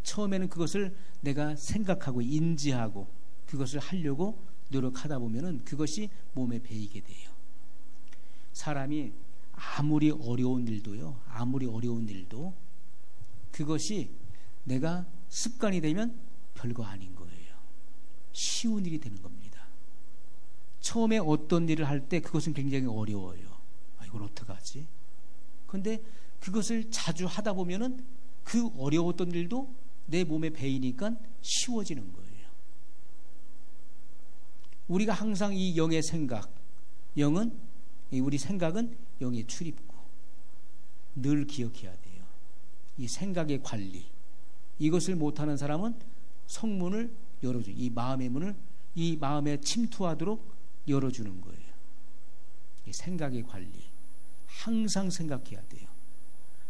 처음에는 그것을 내가 생각하고 인지하고 그것을 하려고 노력하다 보면은 그것이 몸에 배이게 돼요. 사람이 아무리 어려운 일도 그것이 내가 습관이 되면 별거 아닌 거예요. 쉬운 일이 되는 겁니다. 처음에 어떤 일을 할 때 그것은 굉장히 어려워요. 이걸 어떡하지? 그런데 그것을 자주 하다 보면은 그 어려웠던 일도 내 몸에 배이니까 쉬워지는 거예요. 우리가 항상 이 영의 생각, 우리 생각은 영의 출입구. 늘 기억해야 돼요. 이 생각의 관리. 이것을 못하는 사람은 성문을 열어주고 이 마음의 문을 이 마음에 침투하도록 열어주는 거예요. 이 생각의 관리. 항상 생각해야 돼요.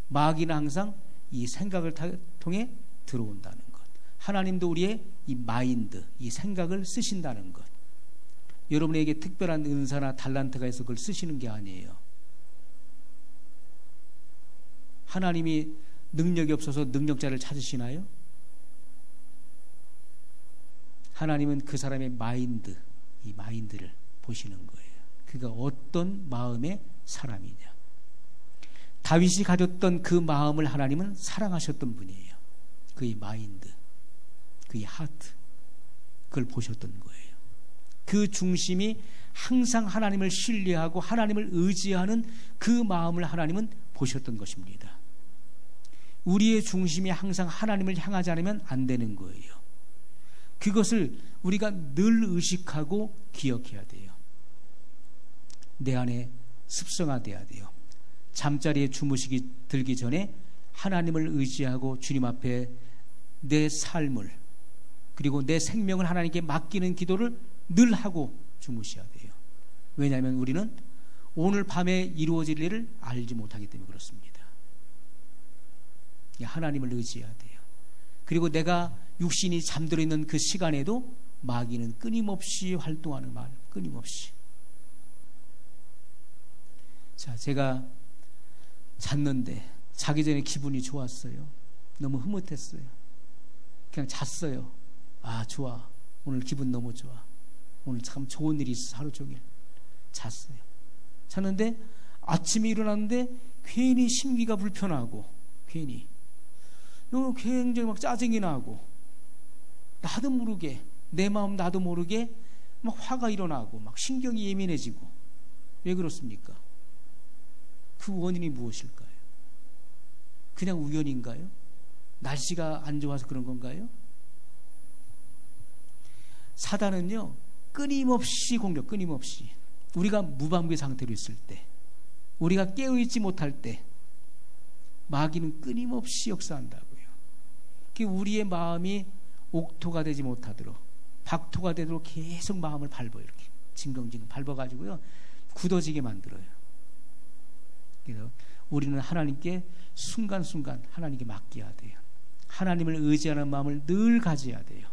마귀는 항상 이 생각을 통해 들어온다는 것. 하나님도 우리의 이 마인드, 이 생각을 쓰신다는 것. 여러분에게 특별한 은사나 달란트가 있어서 그걸 쓰시는 게 아니에요. 하나님이 능력이 없어서 능력자를 찾으시나요? 하나님은 그 사람의 마인드, 이 마인드를 보시는 거예요. 그가 어떤 마음의 사람이냐. 다윗이 가졌던 그 마음을 하나님은 사랑하셨던 분이에요. 그의 마인드, 그의 하트, 그걸 보셨던 거예요. 그 중심이 항상 하나님을 신뢰하고 하나님을 의지하는 그 마음을 하나님은 보셨던 것입니다. 우리의 중심이 항상 하나님을 향하지 않으면 안 되는 거예요. 그것을 우리가 늘 의식하고 기억해야 돼요. 내 안에 습성화돼야 돼요. 잠자리에 주무시기 들기 전에 하나님을 의지하고 주님 앞에 내 삶을 그리고 내 생명을 하나님께 맡기는 기도를 늘 하고 주무셔야 돼요. 왜냐하면 우리는 오늘 밤에 이루어질 일을 알지 못하기 때문에 그렇습니다. 하나님을 의지해야 돼요. 그리고 내가 육신이 잠들어 있는 그 시간에도 마귀는 끊임없이 활동하는 말, 끊임없이. 자, 제가 잤는데 자기 전에 기분이 좋았어요. 너무 흐뭇했어요. 그냥 잤어요. 아, 좋아. 오늘 기분 너무 좋아. 오늘 참 좋은 일이 있어. 하루 종일 잤어요. 잤는데 아침에 일어났는데 괜히 심기가 불편하고 괜히 굉장히 막 짜증이 나고 나도 모르게 내 마음 나도 모르게 막 화가 일어나고 막 신경이 예민해지고. 왜 그렇습니까? 그 원인이 무엇일까요? 그냥 우연인가요? 날씨가 안 좋아서 그런 건가요? 사단은요 끊임없이 공격, 끊임없이 우리가 무방비 상태로 있을 때, 우리가 깨어있지 못할 때 마귀는 끊임없이 역사한다고요. 우리의 마음이 옥토가 되지 못하도록, 박토가 되도록 계속 마음을 밟아요. 이렇게 징징 밟아가지고요 굳어지게 만들어요. 그래서 우리는 하나님께 순간순간 하나님께 맡겨야 돼요. 하나님을 의지하는 마음을 늘 가져야 돼요.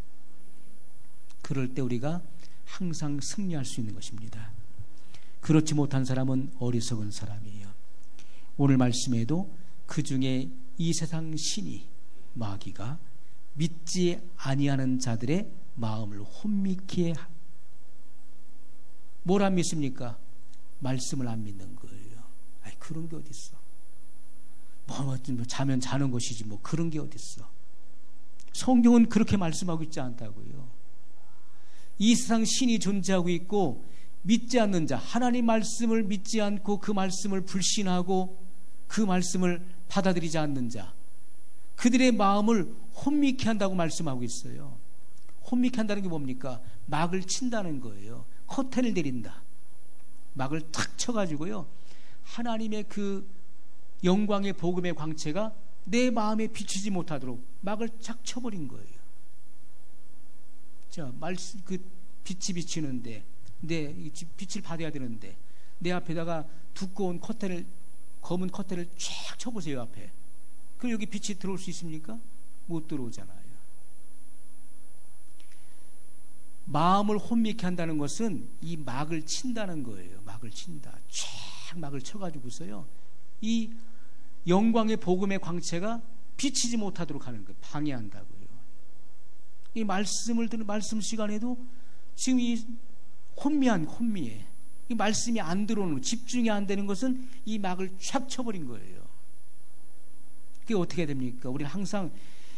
그럴 때 우리가 항상 승리할 수 있는 것입니다. 그렇지 못한 사람은 어리석은 사람이에요. 오늘 말씀에도 그 중에 이 세상 신이 마귀가 믿지 아니하는 자들의 마음을 혼미케 뭘 안 믿습니까? 말씀을 안 믿는 거예요. 아이, 그런 게 어딨어. 뭐 자면 자는 것이지 뭐 그런 게 어딨어. 성경은 그렇게 말씀하고 있지 않다고요. 이 세상 신이 존재하고 있고 믿지 않는 자, 하나님 말씀을 믿지 않고 그 말씀을 불신하고 그 말씀을 받아들이지 않는 자, 그들의 마음을 혼미케 한다고 말씀하고 있어요. 혼미케 한다는 게 뭡니까? 막을 친다는 거예요. 커튼을 내린다. 막을 탁 쳐가지고요 하나님의 그 영광의 복음의 광채가 내 마음에 비추지 못하도록 막을 착 쳐버린 거예요. 자, 말씀, 그 빛이 비치는데, 내 빛을 받아야 되는데, 내 앞에다가 두꺼운 커튼을, 검은 커튼을 쫙 쳐보세요, 앞에. 그럼 여기 빛이 들어올 수 있습니까? 못 들어오잖아요. 마음을 혼미케 한다는 것은 이 막을 친다는 거예요. 막을 친다. 쫙 막을 쳐가지고서요, 이 영광의 복음의 광채가 비치지 못하도록 하는 거예요. 방해한다고요. 이 말씀을 듣는 말씀 시간에도 지금 이 혼미해. 이 말씀이 안 들어오는 거, 집중이 안 되는 것은 이 막을 쫙 쳐버린 거예요. 그게 어떻게 됩니까? 우리는 항상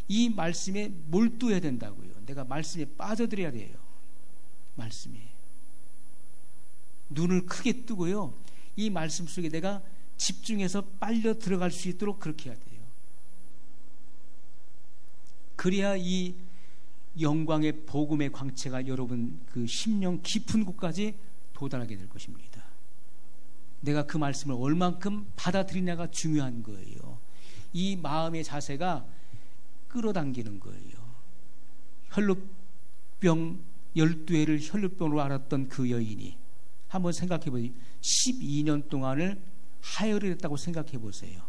이 말씀에 몰두해야 된다고요. 내가 말씀에 빠져들어야 돼요. 말씀에 눈을 크게 뜨고요, 이 말씀 속에 내가 집중해서 빨려 들어갈 수 있도록 그렇게 해야 돼요. 그래야 이 영광의 복음의 광채가 여러분 그 심령 깊은 곳까지 도달하게 될 것입니다. 내가 그 말씀을 얼만큼 받아들이냐가 중요한 거예요. 이 마음의 자세가 끌어당기는 거예요. 혈루병 12회를 혈루병으로 앓았던 그 여인이 한번 생각해 보세요. 12년 동안을 하혈을 했다고 생각해 보세요.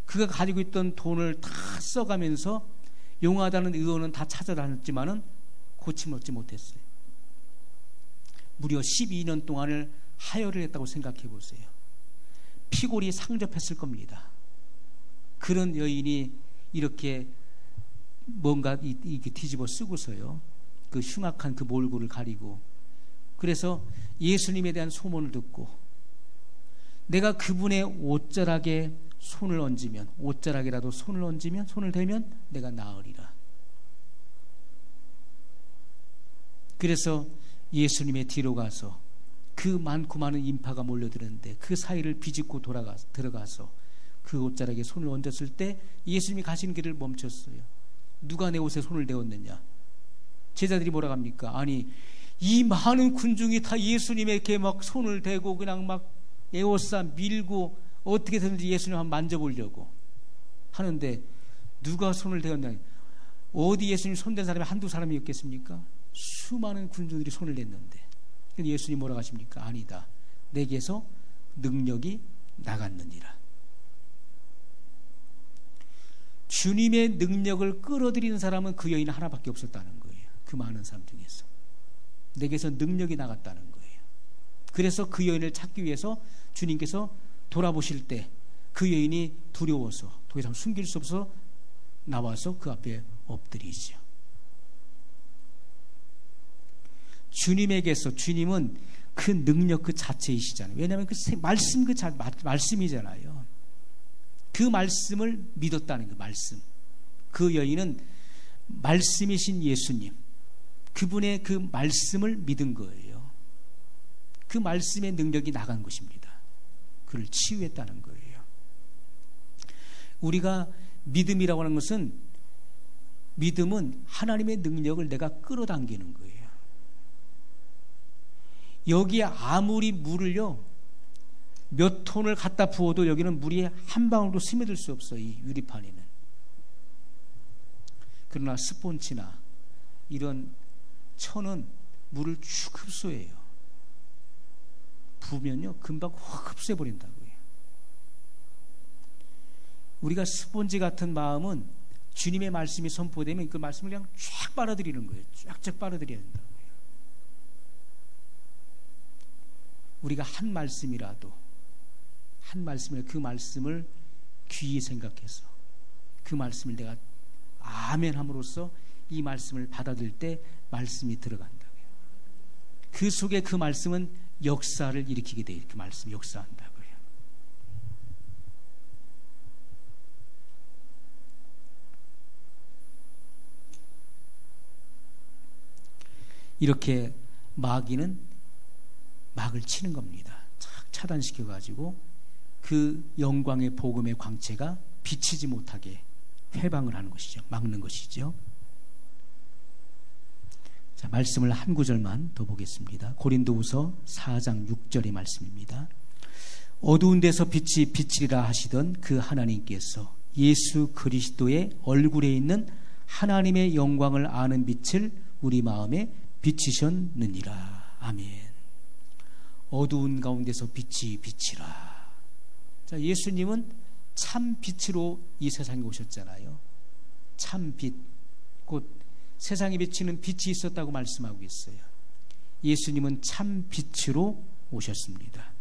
그가 가지고 있던 돈을 다 써가면서 용하다는 의원은 다 찾아다녔지만은 고침 얻지 못했어요. 무려 12년 동안을 하혈을 했다고 생각해 보세요. 피골이 상접했을 겁니다. 그런 여인이 이렇게 뭔가 이렇게 뒤집어 쓰고서요, 그 흉악한 그 몰골을 가리고, 그래서 예수님에 대한 소문을 듣고 내가 그분의 옷자락에 손을 얹으면, 옷자락이라도 손을 얹으면, 손을 대면 내가 나으리라. 그래서 예수님의 뒤로 가서 그 많고 많은 인파가 몰려드는데 그 사이를 비집고 들어가서 그 옷자락에 손을 얹었을 때 예수님이 가시는 길을 멈췄어요. 누가 내 옷에 손을 대었느냐? 제자들이 뭐라고 합니까? 아니, 이 많은 군중이 다 예수님에게 막 손을 대고 그냥 막 에워싸 밀고 어떻게든지 예수님 한번 만져보려고 하는데 누가 손을 대었냐? 어디 예수님 손댄 사람이 한두 사람이었겠습니까? 수많은 군중들이 손을 댔는데 예수님 뭐라고 하십니까? 아니다. 내게서 능력이 나갔느니라. 주님의 능력을 끌어들이는 사람은 그 여인 하나밖에 없었다는 거예요. 그 많은 사람 중에서 내게서 능력이 나갔다는 거예요. 그래서 그 여인을 찾기 위해서 주님께서 돌아보실 때 그 여인이 두려워서 더 이상 숨길 수 없어서 나와서 그 앞에 엎드리죠. 주님에게서, 주님은 그 능력 그 자체이시잖아요. 왜냐하면 그 말씀 말씀이잖아요. 그 말씀을 믿었다는 그 말씀. 그 여인은 말씀이신 예수님, 그분의 그 말씀을 믿은 거예요. 그 말씀의 능력이 나간 것입니다. 그를 치유했다는 거예요. 우리가 믿음이라고 하는 것은, 믿음은 하나님의 능력을 내가 끌어당기는 거예요. 여기에 아무리 물을요 몇 톤을 갖다 부어도 여기는 물이 한 방울도 스며들 수 없어요. 이 유리판에는. 그러나 스폰지나 이런 천은 물을 쭉 흡수해요. 부으면요 금방 확 흡수해버린다고요. 우리가 스폰지 같은 마음은 주님의 말씀이 선포되면 그 말씀을 그냥 쫙 빨아들이는 거예요. 쫙쫙 빨아들여야 된다고요. 우리가 한 말씀이라도 그 말씀을 귀히 생각해서 그 말씀을 내가 아멘 함으로써 이 말씀을 받아들일 때 말씀이 들어간다고요. 그 속에 그 말씀은 역사를 일으키게 돼요. 그 말씀이 역사한다고요. 이렇게 마귀는 막을 치는 겁니다. 착 차단시켜가지고 그 영광의 복음의 광채가 비치지 못하게 회방을 하는 것이죠. 막는 것이죠. 자, 말씀을 한 구절만 더 보겠습니다. 고린도후서 4장 6절의 말씀입니다. 어두운 데서 빛이 비치리라 하시던 그 하나님께서 예수 그리스도의 얼굴에 있는 하나님의 영광을 아는 빛을 우리 마음에 비치셨느니라. 아멘. 어두운 가운데서 빛이 비치라. 자, 예수님은 참 빛으로 이 세상에 오셨잖아요. 참 빛, 곧 세상에 비치는 빛이 있었다고 말씀하고 있어요. 예수님은 참 빛으로 오셨습니다.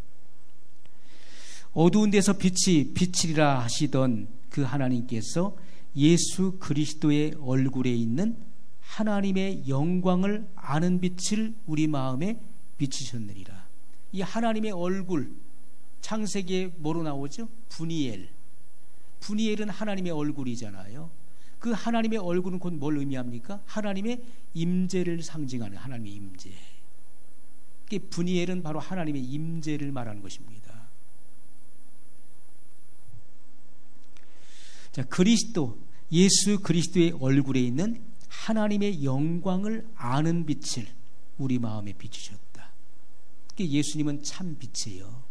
어두운 데서 빛이 비치리라 하시던 그 하나님께서 예수 그리스도의 얼굴에 있는 하나님의 영광을 아는 빛을 우리 마음에 비치셨느니라. 이 하나님의 얼굴, 창세기에 뭐로 나오죠? 분이엘. 분이엘은 하나님의 얼굴이잖아요. 그 하나님의 얼굴은 곧 뭘 의미합니까? 하나님의 임재를 상징하는 하나님의 임재. 분이엘은 바로 하나님의 임재를 말하는 것입니다. 자, 그리스도, 예수 그리스도의 얼굴에 있는 하나님의 영광을 아는 빛을 우리 마음에 비추셨다. 예수님은 참 빛이에요.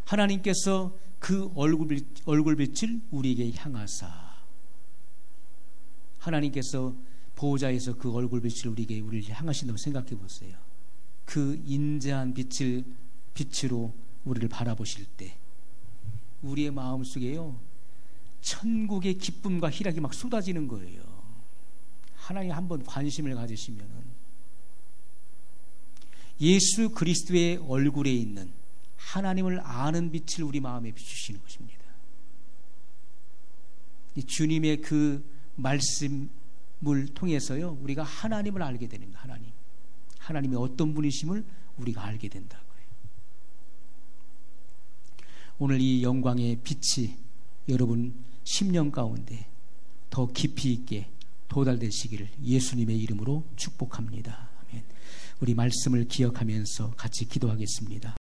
하나님께서 그 얼굴빛을 우리에게 향하사, 하나님께서 보호자에서 그 얼굴빛을 우리를 향하신다고 생각해 보세요. 그 인자한 빛으로 우리를 바라보실 때 우리의 마음속에요 천국의 기쁨과 희락이 막 쏟아지는 거예요. 하나님 한번 관심을 가지시면은 예수 그리스도의 얼굴에 있는 하나님을 아는 빛을 우리 마음에 비추시는 것입니다. 주님의 그 말씀을 통해서요 우리가 하나님을 알게 됩니다. 하나님이 어떤 분이심을 우리가 알게 된다고요. 오늘 이 영광의 빛이 여러분 심령 가운데 더 깊이 있게 도달되시기를 예수님의 이름으로 축복합니다. 아멘. 우리 말씀을 기억하면서 같이 기도하겠습니다.